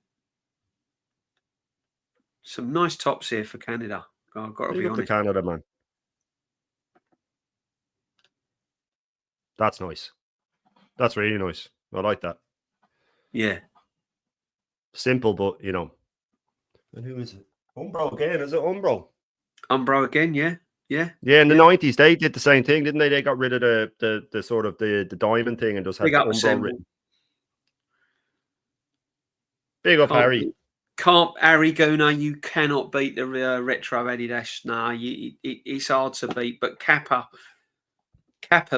Some nice tops here for Canada. I've got to be honest. Canada, man. That's nice. That's really nice. I like that. Yeah. Simple, but you know. And who is it? Umbro again. Is it Umbro? Umbro again, yeah. Yeah. Yeah, in the 90s, they did the same thing, didn't they? They got rid of the sort of the diamond thing and just had Umbro written. Big up, Harry. Harry Gooner, you cannot beat the retro Adidas. No, it's hard to beat. But Kappa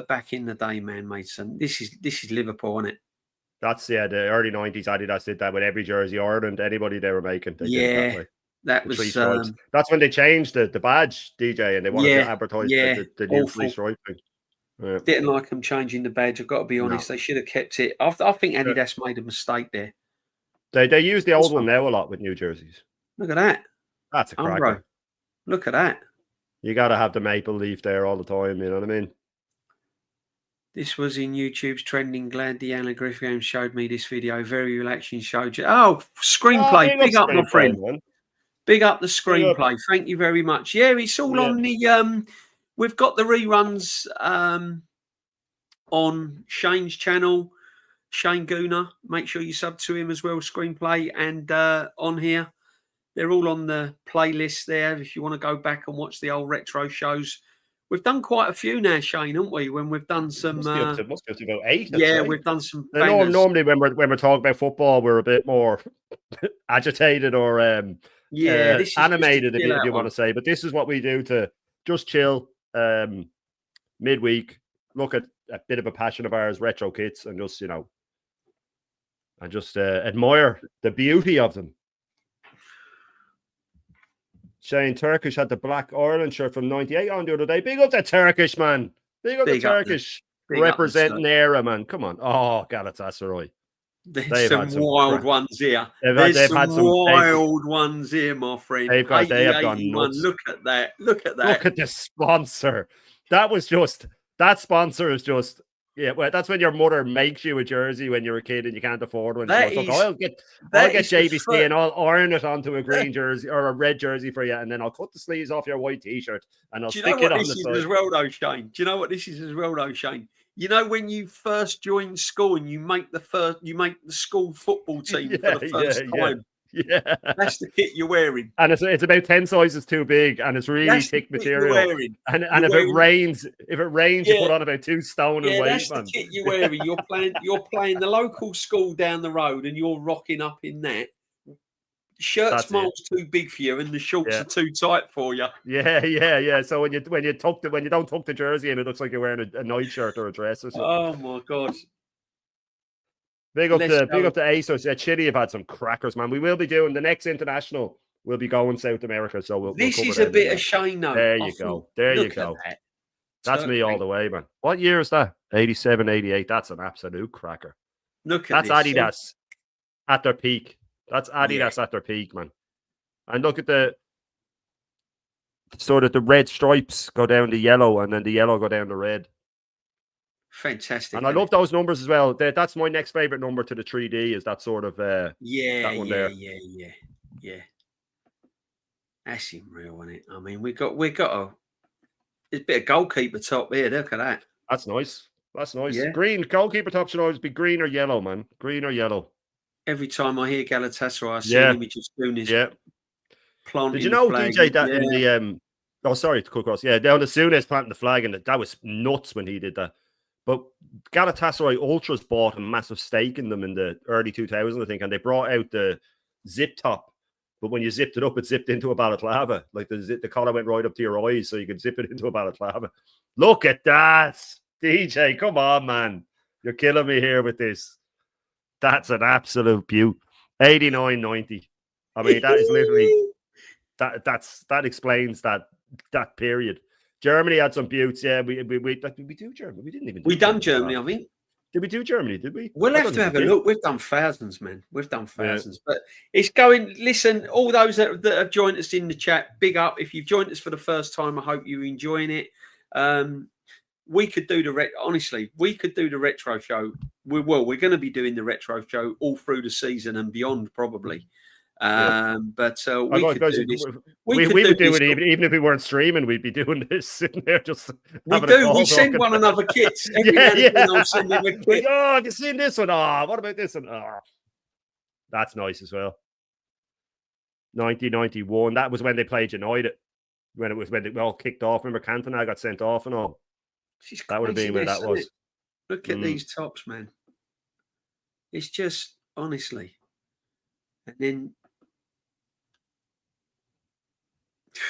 back in the day, man, made some. This is Liverpool, isn't it? That's the early 90s. Adidas did that with every jersey Ireland, anybody they were making. They did that was that's when they changed the badge, DJ, and they wanted to advertise the new three stripe thing. Yeah. Didn't like them changing the badge. I've got to be honest. No. They should have kept it. I think Adidas made a mistake there. They use the old one now a lot with new jerseys. Look at that. That's a cracker. Umbro. Look at that. You got to have the maple leaf there all the time. You know what I mean? This was in YouTube's trending. Glad the Alan Griffith game showed me this video. Very relaxing show. Oh, screenplay. Big up, my friend. Man. Big up the screenplay. Thank you very much. Yeah, it's all on the. We've got the reruns on Shane's channel, Shane Gooner. Make sure you sub to him as well. Screenplay and on here, they're all on the playlist there. If you want to go back and watch the old retro shows. We've done quite a few now, Shane, haven't we? When we've done some, must be up to about 8. Yeah, we've done some. Normally, when we're talking about football, we're a bit more agitated or animated, if you want to say. But this is what we do to just chill midweek, look at a bit of a passion of ours, retro kits, and just admire the beauty of them. Shane Turkish had the black Ireland shirt from '98 on the other day. Big up the Turkish, man. Big up the Turkish representing era, man. Come on. Oh, Galatasaray. There's some wild ones here. There's some wild ones here, my friend. They have gone nuts. Look at that. Look at that. Look at the sponsor. That sponsor is just. Yeah, well, that's when your mother makes you a jersey when you're a kid and you can't afford one. I'll get JVC and I'll iron it onto a green jersey or a red jersey for you, and then I'll cut the sleeves off your white t-shirt and I'll stick it on the side. As well, though, Shane. Do you know what this is as well, though, Shane? You know when you first join school and you make the school football team for the first time. Yeah, that's the kit you're wearing, and it's about 10 sizes too big, and it's really thick material. And if it rains, you put on about 2 stone and weight. That's the kit you're wearing. You're playing the local school down the road, and you're rocking up in that. Shirt small's too big for you, and the shorts are too tight for you. Yeah. So when you don't tuck the jersey in, it looks like you're wearing a nightshirt or a dress or something. Oh my god. Big up to ASOS. Yeah, Chile have had some crackers, man. We will be doing the next international. We'll be going South America, so this is a bit of Shane, though. There you go. That's me all the way, man. What year is that? 87, 88. That's an absolute cracker. That's Adidas at their peak. That's Adidas at their peak, man. And look at the red stripes go down the yellow, and then the yellow go down the red. Fantastic. And I love those numbers as well. That's my next favorite number to the 3D is that sort of that one there. Yeah. That's him real, isn't it? I mean, we got there's a bit of goalkeeper top here. Look at that. That's nice. Yeah. Green goalkeeper top should always be green or yellow, man. Green or yellow. Every time I hear Galatasaray, I see an image of Souness. Yeah. Planting Did you know, flag. DJ, that in the oh, sorry to cut across. Yeah, down the Souness planting the flag, and that was nuts when he did that. But Galatasaray Ultras bought a massive stake in them in the early 2000s, I think, and they brought out the zip top. But when you zipped it up, it zipped into a balaclava. Like the collar went right up to your eyes, so you could zip it into a balaclava. Look at that, DJ! Come on, man, you're killing me here with this. That's an absolute beaut. 89.90. I mean, that is literally that explains that period. Germany had some beauts. Yeah, we do Germany. We didn't even. We done Germany, I think. Did we do Germany? Did we? We'll have to have a look. We've done thousands, man. We've done thousands. But it's going. Listen, all those that have joined us in the chat, big up. If you've joined us for the first time, I hope you're enjoying it. We could do honestly, we could do the retro show. We're going to be doing the retro show all through the season and beyond, probably. But we could do this. We would do it even if we weren't streaming. We'd be doing this sitting there just. We send one another kits. I'll send them a kit. Oh, have you seen this one? Oh, what about this one? Oh, that's nice as well. 1991. That was when they played United. When they all kicked off. Remember, Cantona got sent off and all. That would have been where that was. Look at these tops, man. It's just honestly, and then.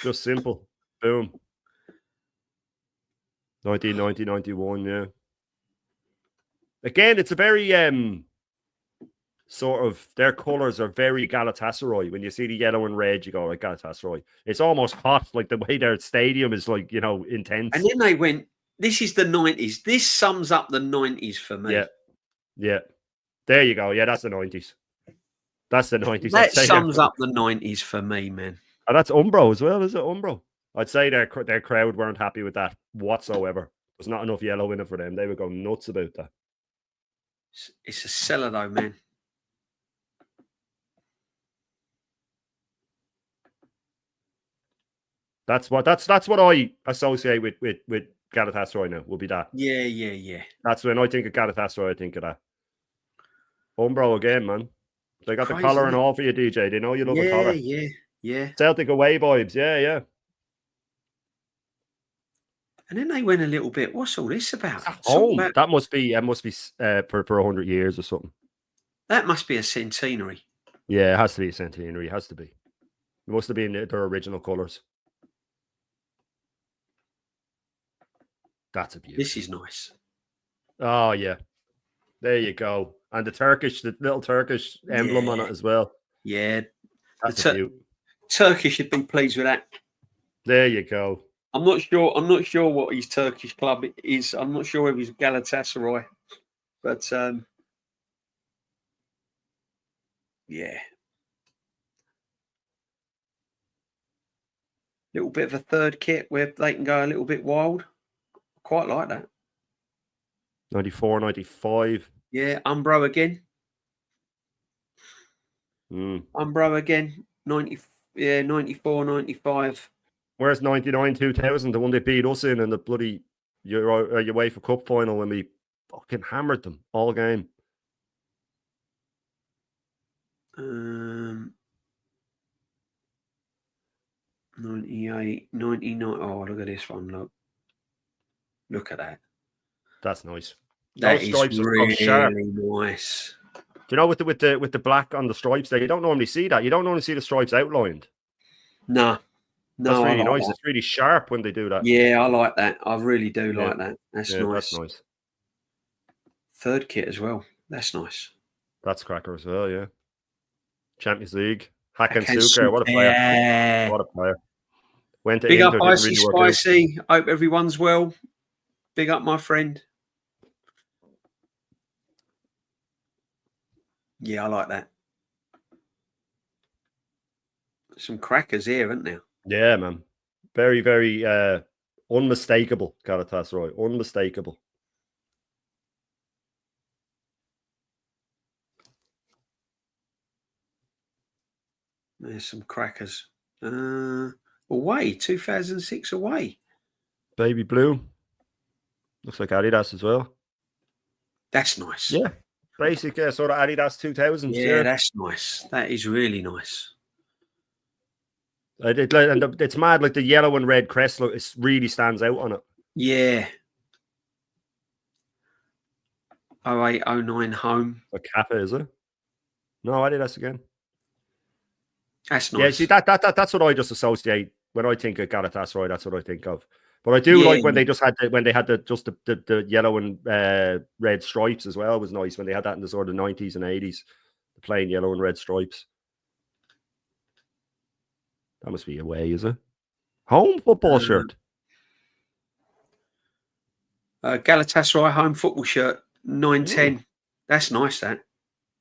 Just simple. Boom. 1990, 91, yeah. Again, it's a very sort of their colours are very Galatasaray. When you see the yellow and red, you go like Galatasaray. It's almost hot, like the way their stadium is like, intense. And then they went This is the 90s. This sums up the 90s for me. Yeah. There you go. Yeah, that's the 90s. That's the 90s. That sums up the 90s for me, man. And that's Umbro as well, is it? Umbro. I'd say their crowd weren't happy with that whatsoever. There's not enough yellow in it for them. They would go nuts about that. It's a seller though, man. That's what I associate with Galatasaray now. Will be that. Yeah. That's when I think of Galatasaray. I think of that. Umbro again, man. They got the collar and all for you, DJ. They know you love a collar. Yeah. Celtic away vibes. Yeah. And then they went a little bit. What's all this about? That must be for 100 years or something. That must be a centenary. Yeah, it has to be a centenary. It has to be. It must have been their original colours. That's a beauty. This is nice. Oh yeah, there you go. And the little Turkish emblem on it as well. Yeah, that's a beauty. Turkish should be pleased with that. There you go. I'm not sure what his Turkish club is. I'm not sure if he's Galatasaray, but yeah. Little bit of a third kit where they can go a little bit wild. Quite like that. 94, 95. Yeah, Umbro again. Umbro again. 94, 95. Where's 99, 2000, the one they beat us in the bloody UEFA Cup final when we fucking hammered them all game. 98, 99. Oh, look at this one. Look at that. That's nice. That is really nice. Do you know with the black on the stripes there? You don't normally see that. You don't normally see the stripes outlined. No, that's really nice. That. It's really sharp when they do that. Yeah, I like that. I really do like that. That's nice. That's nice. Third kit as well. That's nice. That's cracker as well. Yeah. Champions League. Hakan Suker. What a player! What a player. Went to Big Inter, up, Icy Spicy. Hope everyone's well. Big up, my friend. Yeah, I like that. Some crackers here, aren't there? Yeah, man. Very, very unmistakable, Galatasaray. Unmistakable. There's some crackers. Away, 2006 away. Baby blue. Looks like Adidas as well. That's nice. Yeah. Basic sort of Adidas 2000s. Yeah, that's nice. That is really nice. And it's mad, like the yellow and red crest, look, it really stands out on it. Yeah. 08, 09 home. A Kappa, is it? No, Adidas again. That's nice. Yeah, see, that's what I just associate when I think of Galatasaray. That's what I think of. But I do like when they just had the yellow and red stripes as well. It was nice when they had that in the sort of 90s and 80s, the plain yellow and red stripes. That must be away, is it? Home football shirt. Galatasaray home football shirt, 910. That's nice. That.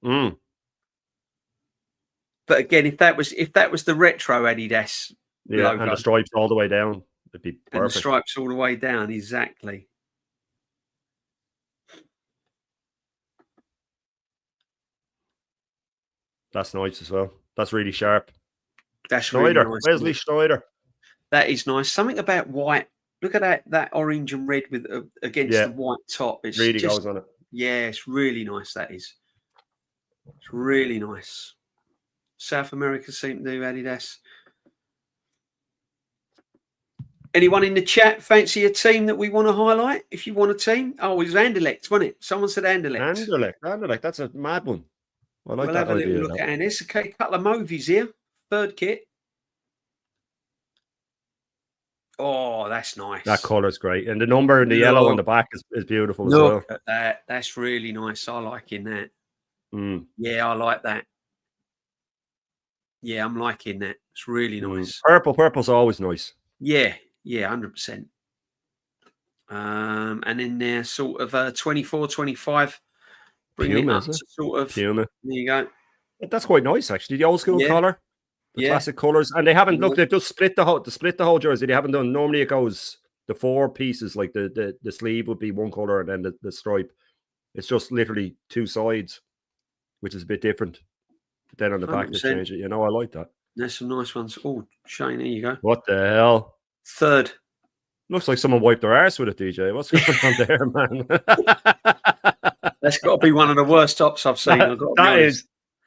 But again, if that was the retro Adidas logo, and the stripes all the way down, it'd be perfect. And the stripes all the way down, exactly. That's nice as well. That's really sharp. That's Schneider, really nice. Wesley Schneider. That is nice. Something about white. Look at that orange and red with against the white top. It's really goes on it. Yeah, it's really nice. That is. It's really nice. South America seem to do Adidas. Anyone in the chat fancy a team that we want to highlight? If you want a team, it was Anderlecht, wasn't it? Someone said Anderlecht. Anderlecht. That's a mad one. I like we'll that have a idea. little look at Anderlecht. Okay, a couple of movies here. Third kit. Oh, that's nice. That colour's great. And the number in the yellow on the back is beautiful as well. Look at that. That's really nice. I like that. Yeah, I like that. Yeah, I'm liking that. It's really nice. Purple's always nice. Yeah, 100%. And then they're sort of 24, 25. Bringing Puma, it up is it? to sort of. Puma. There you go. That's quite nice, actually. The old school Yeah. collar, the classic colours, and they haven't looked. Yeah. They've just split the whole jersey. They haven't done. Normally, it goes the 4 pieces, like the sleeve would be one color, and then the stripe. It's just literally 2 sides, which is a bit different. But then on the back, they 100%. change it. You know, I like that. There's some nice ones. Oh, Shane, there you go. What the hell? Third. Looks like someone wiped their arse with it, DJ. What's going on there, man? That's got to be one of the worst tops I've seen. That is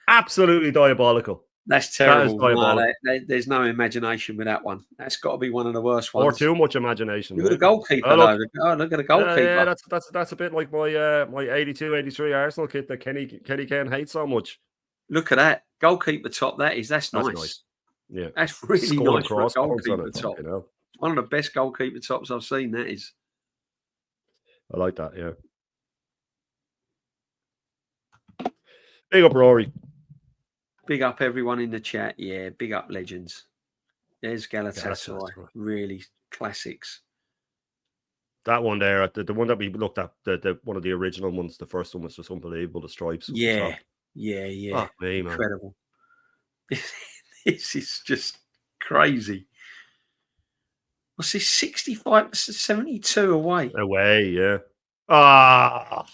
absolutely diabolical. That's terrible. That is diabolical. No, there's no imagination with that one. That's got to be one of the worst ones. Or too much imagination. Look at the goalkeeper, look at the goalkeeper. Yeah, that's a bit like my 82, 83 Arsenal kit that Kenny Ken hates so much. Look at that goalkeeper top. That's nice. Yeah, that's really nice for a goalkeeper top. You know. One of the best goalkeeper tops I've seen. That is. I like that. Yeah. Big up, Rory. Big up everyone in the chat. Yeah, big up legends. There's Galatasaray. Really classics. That one there, the one that we looked at, the one of the original ones, the first one was just unbelievable. The stripes. Yeah. Oh, man. Incredible. This is just crazy. What's this? 65, 72 away. Away, yeah. Ah.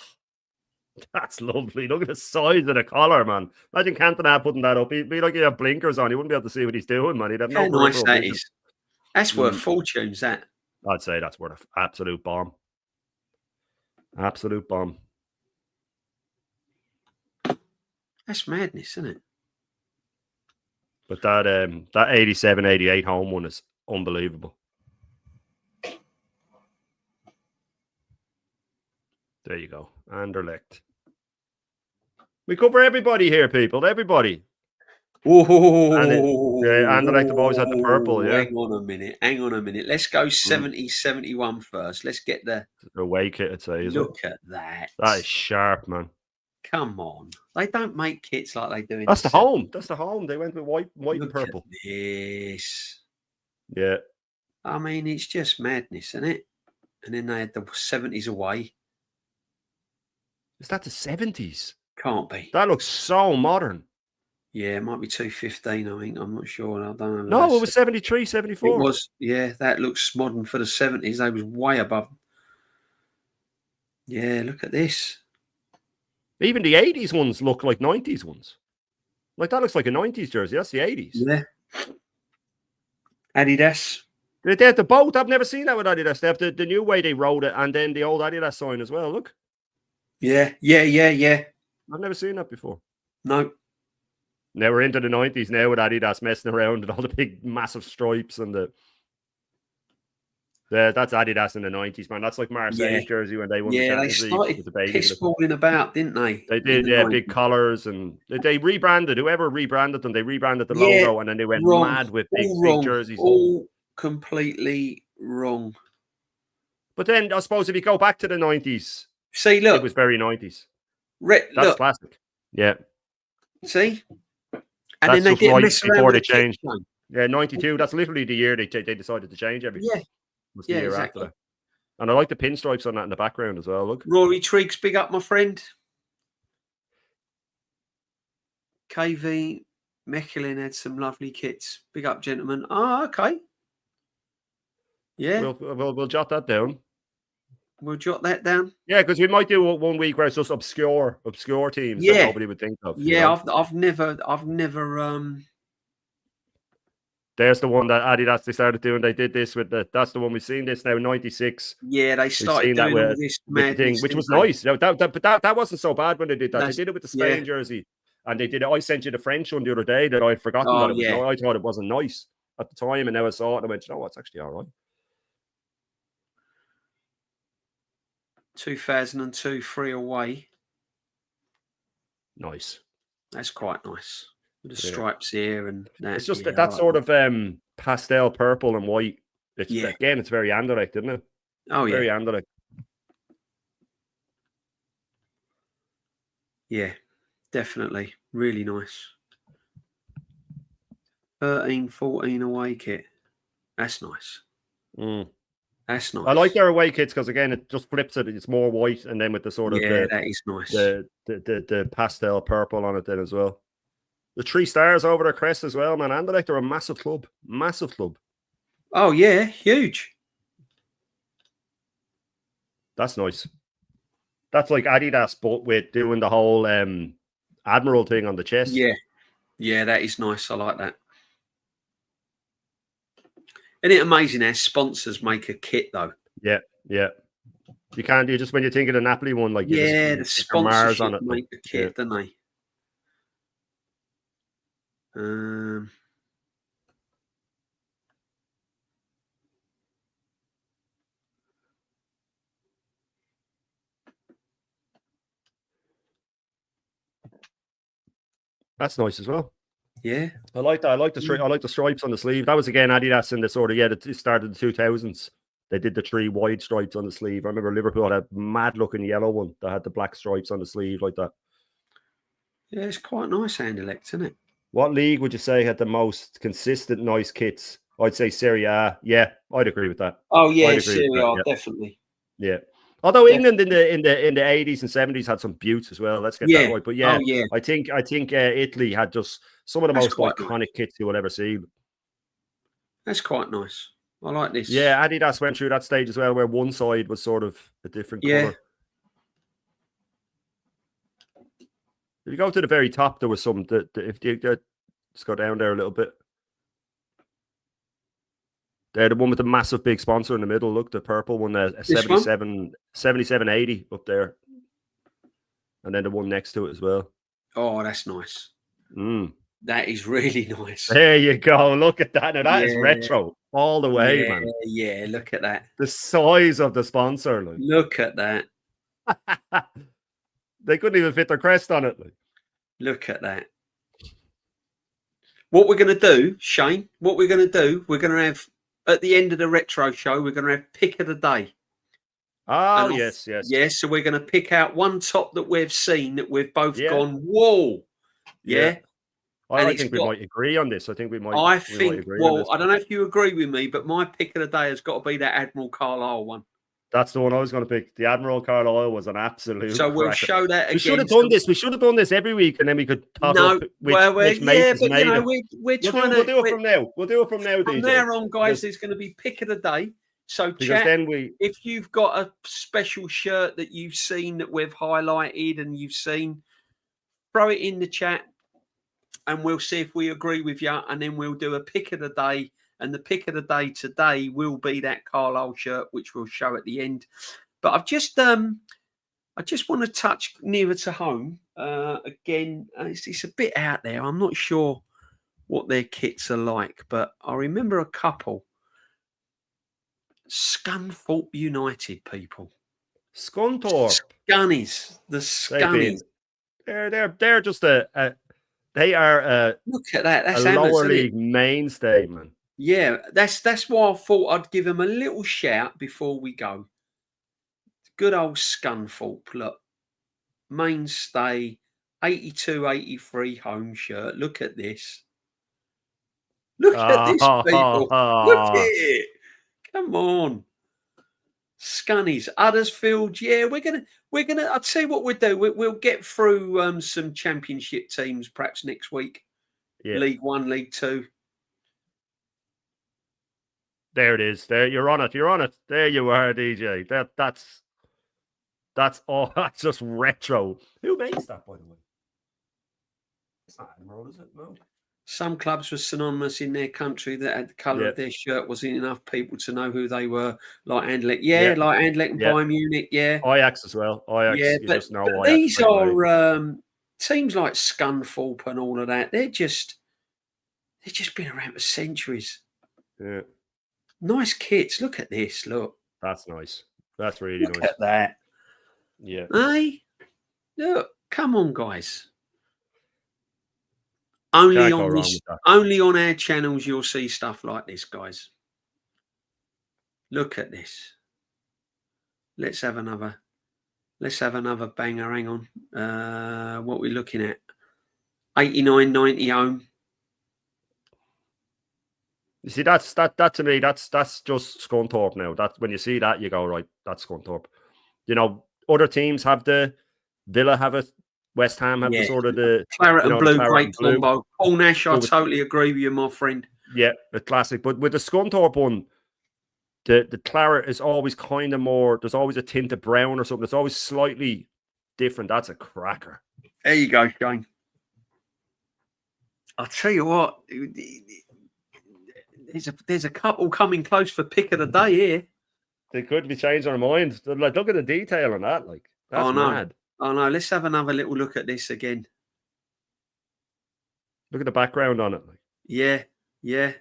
That's lovely. Look at the size of the collar, man. Imagine Cantona putting that up. He'd be like he had blinkers on. He wouldn't be able to see what he's doing, man. He'd have no How nice that is. That's worth fortunes, that. I'd say that's worth an absolute bomb. Absolute bomb. That's madness, isn't it? But that 87, 88 home one is unbelievable. There you go. Anderlecht. We cover everybody here, people. Everybody. Oh, Anderlecht have always had the purple. Yeah. Hang on a minute. Let's go 70, 71 first. Let's get the away kit, I'd say. Look at that. That is sharp, man. Come on. They don't make kits like they do in That's the home. That's the home. They went with white and purple. At this. Yeah. I mean, it's just madness, isn't it? And then they had the 70s away. Is that the 70s? Can't be. That looks so modern. Yeah, it might be 215, I think. I'm not sure. I don't know. No, it was 73, 74. It was. Yeah, that looks modern for the 70s. They was way above. Yeah, look at this. Even the 80s ones look like 90s ones. Like, that looks like a 90s jersey. That's the 80s. Yeah. Adidas. They have the both. I've never seen that with Adidas. They have the new way they wrote it and then the old Adidas sign as well. Look. Yeah. I've never seen that before. No. Now we're into the 90s now with Adidas messing around and all the big massive stripes and that's Adidas in the 90s, man. That's like Marseille's jersey when they won the Champions League with the baby. They started pissballing about, didn't they? They did, yeah, 90s. Big collars, and they rebranded. Whoever rebranded them, they rebranded the logo, and then they went mad with big jerseys. All completely wrong. But then I suppose if you go back to the 90s, see, look, it was very 90s. That's classic. Yeah. See? And that's then they did before they changed. Yeah, 92. That's literally the year they decided to change everything. Yeah. Was the year exactly. After that. And I like the pinstripes on that in the background as well. Look. Rory Triggs, big up, my friend. KV Mechelin had some lovely kits. Big up, gentlemen. Oh, okay. Yeah. We'll jot that down. We'll jot that down. Yeah, because we might do 1 week where it's just obscure teams that nobody would think of. Yeah, you know? I've never There's the one that Adidas they started doing. They did this with that's the one we've seen this now, 96. Yeah, they started doing all this thing, which was nice. But that wasn't so bad when they did that. They did it with the Spain jersey. And they did it. I sent you the French one the other day that I'd forgotten that it was nice. I thought it wasn't nice at the time, and now I saw it and I went, you know what, it's actually all right. 2002, 3 away. Nice. That's quite nice. With the stripes here and that. It's just that sort of pastel purple and white. Again, it's very Anderlecht, isn't it? Oh, yeah. Very Anderlecht. Yeah, definitely. Really nice. 13, 14 away kit. That's nice. That's nice. I like their away kits because again, it just flips it. It's more white, and then with the sort of that is nice. the pastel purple on it then as well. The 3 stars over their crest as well, man. And they're a massive club. Massive club. Oh, yeah. Huge. That's nice. That's like Adidas, but with doing the whole Admiral thing on the chest. Yeah. Yeah, that is nice. I like that. Isn't it amazing how sponsors make a kit, though? Yeah, yeah. You can't do just when you think of the Napoli one, like you the just sponsorship Mars on it, make the kit, yeah. don't they? That's nice as well. Yeah, I like that. I like the stripes on the sleeve. That was again Adidas in the sort of it started the 2000s. They did the 3 wide stripes on the sleeve. I remember Liverpool had a mad looking yellow one that had the black stripes on the sleeve like that. Yeah, it's quite nice Anderlecht, isn't it? What league would you say had the most consistent nice kits? I'd say Serie A. Yeah, I'd agree with that. Oh yeah, Serie A, yeah. definitely. Yeah. Although England in the 80s and 70s had some beauts as well. Let's get that right. But yeah, I think Italy had just some of the most iconic kits you will ever see. That's quite nice. I like this. Yeah, Adidas went through that stage as well, where one side was sort of a different color. If you go to the very top, there was some that if you just go down there a little bit. They're the one with the massive big sponsor in the middle. Look, the purple one, a 7780 up there. And then the one next to it as well. Oh, that's nice. That is really nice. There you go. Look at that. Now that is retro all the way, man. Yeah, look at that. The size of the sponsor. Like. Look at that. They couldn't even fit their crest on it. Like. Look at that. What we're going to do, Shane, we're going to have, at the end of the retro show, we're going to have pick of the day. Oh, yes. Yes, so we're going to pick out one top that we've seen that we've both gone, whoa. Yeah. I think we might agree on this. I think we might. I don't know if you agree with me, but my pick of the day has got to be that Admiral Carlisle one. That's the one I was going to pick. The Admiral Carlisle was an absolute. So we'll show that again. We should have done this. We should have done this every week, and then we could talk about which mate is made. We're trying to. We'll do it from now. We'll do it from now. From there on, guys, there's going to be pick of the day. So chat, if you've got a special shirt that you've seen that we've highlighted and you've seen, throw it in the chat, and we'll see if we agree with you, and then we'll do a pick of the day. And the pick of the day today will be that Carlisle shirt, which we'll show at the end. But I just want to touch nearer to home. Again, it's a bit out there. I'm not sure what their kits are like, but I remember a couple. Scunthorpe United people. Scunthorpe. Scunnies. The Scunnies. They're just they are look at that. That's a lower league mainstay, man. Yeah, that's why I thought I'd give them a little shout before we go. Good old Scunthorpe, look. Mainstay, 82-83 home shirt. Look at this. Look at this, people. Look at it. Come on. Scunnies, Huddersfield. Yeah, we're gonna. I'll tell you what we'll do. We'll get through some championship teams perhaps next week. Yeah. League 1, League 2. There it is. There, you're on it. You're on it. There you are, DJ. That's all. That's just retro. Who makes that, by the way? It's not Admiral, is it? No. Some clubs were synonymous in their country that the colour of their shirt wasn't enough people to know who they were. Like Anderlecht, like Anderlecht and Bayern Munich, Ajax as well. Ajax, but Ajax these are teams like Scunthorpe and all of that. They've just been around for centuries. Yeah. Nice kits. Look at this. Look. That's nice. That's really nice. Look at that. Yeah. Hey, look. Come on, guys. Only on our channels you'll see stuff like this, guys. Look at this. Let's have another banger. Hang on. What we're looking at? 89-90 home. You see, that to me, that's just Scunthorpe now. That when you see that, you go, right, that's Scunthorpe. You know, other teams have Villa have it, West Ham have the sort of the claret and blue, great and blue. combo. Paul Nash, I totally agree with you, my friend. Yeah, the classic. But with the Scunthorpe one, the claret is always kind of more. There's always a tint of brown or something. It's always slightly different. That's a cracker. There you go, Shane. I'll tell you what. There's a couple coming close for pick of the day here. They could be changing their minds. Like, look at the detail on that. Like, that's mad. Oh no, let's have another little look at this again. Look at the background on it. Like. Yeah.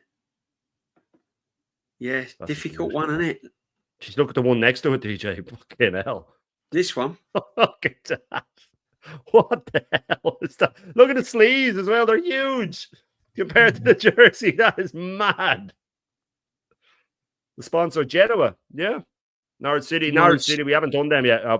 That's difficult one, isn't it? Just look at the one next to it, DJ. Fucking hell. This one. Look at that. What the hell is that? Look at the sleeves as well. They're huge compared to the jersey. That is mad. The sponsor, Genoa. Yeah. Norwich City. We haven't done them yet. I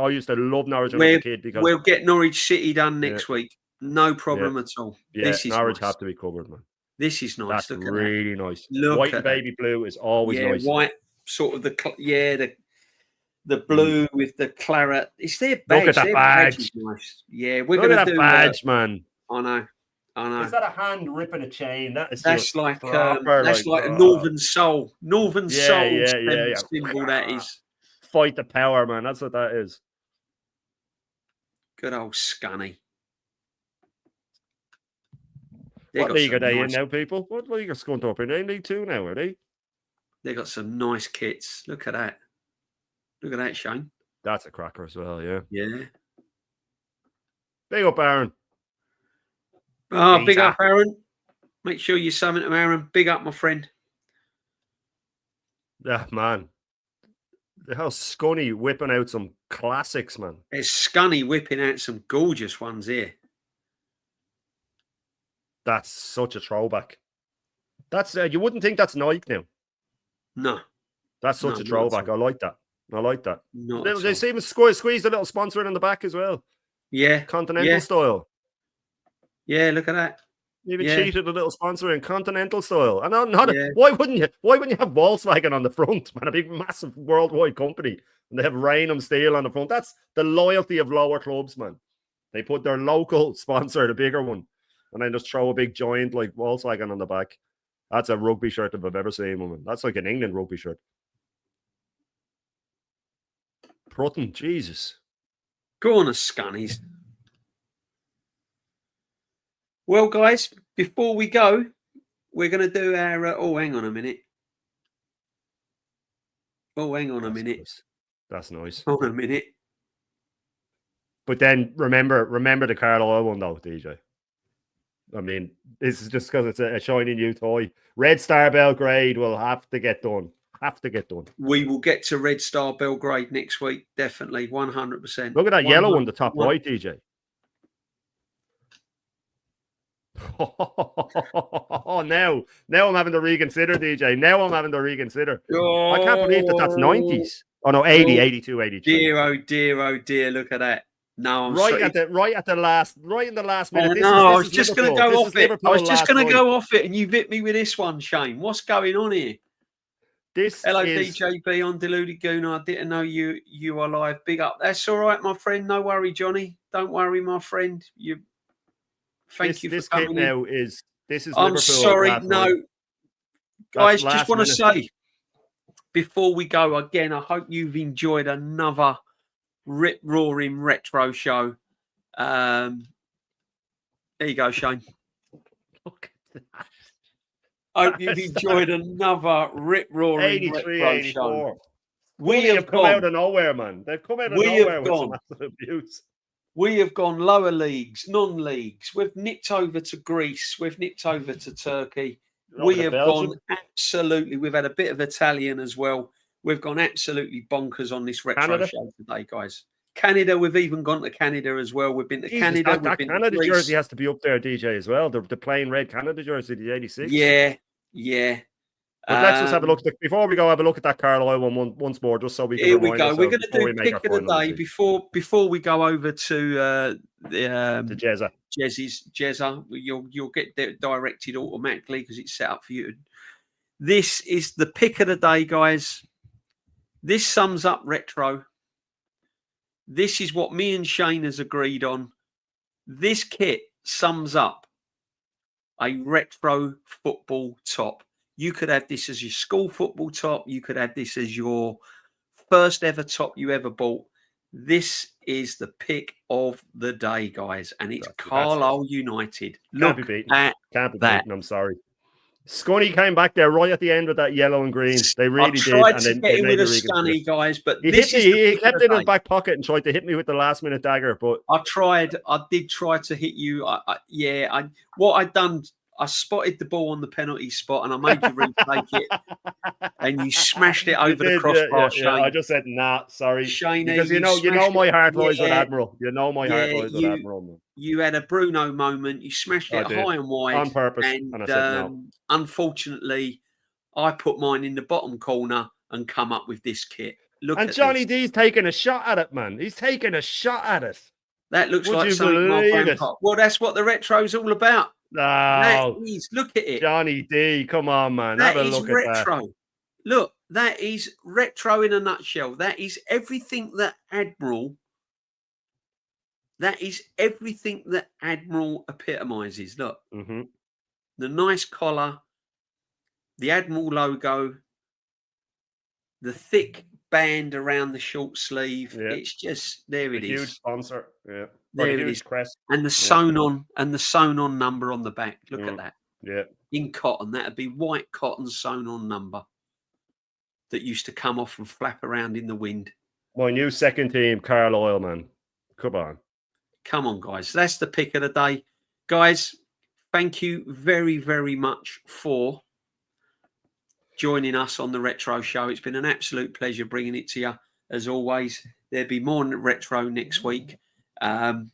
used to love Norwich when I was a kid. Because we'll get Norwich City done next week. No problem at all. Yeah, this is Norwich nice. have to be covered, man. This is nice. That's really nice. Look white and baby blue is always nice. White, sort of the blue with the claret. It's their badge. Look at that badge. Nice. Yeah, we're going to do that badge, man. I know. Is that a hand ripping a chain? That's like a Northern Soul. Northern Soul symbol that is. Fight the power, man. That's what that is. Good old Scunny. What league are they in now, people? What league are Scunthorpe in? They in League 2 now, are they? They got some nice kits. Look at that. Look at that, Shane. That's a cracker as well, yeah. Yeah. Big up, Aaron. Oh, big up, Aaron. Make sure you summon him, Aaron. Big up, my friend. Yeah, man. How's Scunny whipping out some classics, man? There's Scunny whipping out some gorgeous ones here. That's such a throwback. That's you wouldn't think that's Nike now. No. That's such a throwback. I like that. They even squeezed a little sponsor in on the back as well. Yeah. Continental style. Yeah, look at that. Even cheated a little sponsor in Continental style. And why wouldn't you have Volkswagen on the front, man? A big, massive worldwide company. And they have Rainham Steel on the front. That's the loyalty of lower clubs, man. They put their local sponsor, the bigger one, and then just throw a big giant like Volkswagen on the back. That's a rugby shirt if I've ever seen one. That's like an England rugby shirt. Prutton, Jesus. Go on, Scunnies. Well, guys, before we go, we're going to do our... hang on a minute. Nice. That's nice. Hold on a minute. But then remember the Carlisle one, though, DJ. I mean, this is just because it's a shiny new toy. Red Star Belgrade will have to get done. We will get to Red Star Belgrade next week. Definitely, 100%. Look at that yellow one, the top right, DJ. Oh, now I'm having to reconsider, DJ. Now I'm having to reconsider. Oh, I can't believe that's 90s. Oh no, 80, 82, 83. Dear, oh dear, look at that. No, I'm right in the last minute. I was just going to go off it. I was just going to go off it, and you bit me with this one, Shane. What's going on here? Hello, DJB on Deluded Gooner. I didn't know you are live. Big up. That's all right, my friend. No worry, Johnny. Don't worry, my friend. Thank you for coming in. This is I'm Liverpool sorry, no. Guys, just want to say, before we go, again, I hope you've enjoyed another rip-roaring retro show. There you go, Shane. Look at that. I hope you've enjoyed another rip-roaring retro show. We have come out of nowhere, man. They've come out of nowhere with some absolute abuse. We have gone lower leagues, non-leagues. We've nipped over to Greece. We've nipped over to Turkey. We have gone absolutely. We've had a bit of Italian as well. We've gone absolutely bonkers on this retro show today, guys. Canada, we've even gone to Canada as well. We've been to Canada. That Canada jersey has to be up there, DJ, as well. The plain red Canada jersey, the 86. Yeah. But let's just have a look. Before we go, have a look at that Carlisle one once more, just so we can. Here we go. We're going to do pick of the day before we go over to the Jezza. You'll get directed automatically because it's set up for you This is the pick of the day, guys. This sums up retro. This is what me and Shane has agreed on. This kit sums up a retro football top. You could have this as your school football top. You could have this as your first ever top you ever bought. This is the pick of the day, guys, and it's Carlisle United. Can't be beaten. Can't be that. beaten. I'm sorry. Scunny came back there right at the end with that yellow and green. They really did. I tried to get him with a Scunny, guys, but he this hit is me. He kept it in his back pocket and tried to hit me with the last minute dagger. But I tried. I did try to hit you. What I'd done, I spotted the ball on the penalty spot and I made you retake it, and you smashed it over the crossbar. Shane. I just said, nah, sorry, Shane, because you know my heart lies with Admiral. You know my heart lies with Admiral. Man. You had a Bruno moment. You smashed it high and wide on purpose, and I said no. Unfortunately, I put mine in the bottom corner and come up with this kit. Look, and at Johnny this. D's taking a shot at it, man. He's taking a shot at it. That looks like something my grandpa. Well, that's what the retro's all about. No, look at it. Johnny D, come on, man. Have a look at that. Look, that is retro in a nutshell. That is everything that Admiral. That is everything that Admiral epitomizes. Look, the nice collar, the Admiral logo, the thick band around the short sleeve. Yeah. It's just there. It is huge sponsor. Yeah, there it is. Crest. And the sewn on number on the back. Look at that. Yeah, in cotton. That'd be white cotton sewn on number that used to come off and flap around in the wind. My new second team, Carlisle, man. Come on, guys. That's the pick of the day, guys. Thank you very, very much for joining us on the Retro Show. It's been an absolute pleasure bringing it to you, as always. There'll be more retro next week on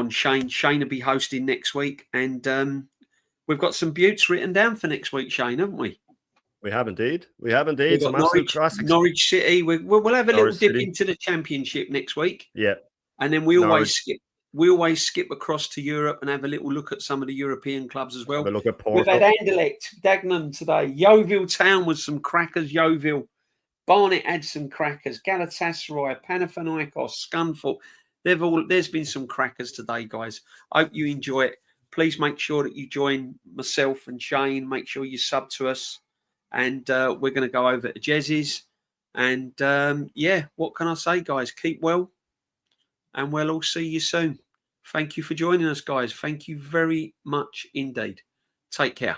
Shane. Shane will be hosting next week, and we've got some buttes written down for next week, Shane, haven't we? We have indeed. Some Norwich City. We'll have a little dip into the Championship next week. Yeah, and then we always skip across to Europe and have a little look at some of the European clubs as well. Have a look at Porto. We've had Anderlecht, Dagenham today. Yeovil Town with some crackers. Yeovil. Barnet had some crackers. Galatasaray, Panathinaikos, Scunthorpe. There's been some crackers today, guys. I hope you enjoy it. Please make sure that you join myself and Shane. Make sure you sub to us. And we're going to go over to Jez's. And what can I say, guys? Keep well. And we'll all see you soon. Thank you for joining us, guys. Thank you very much indeed. Take care.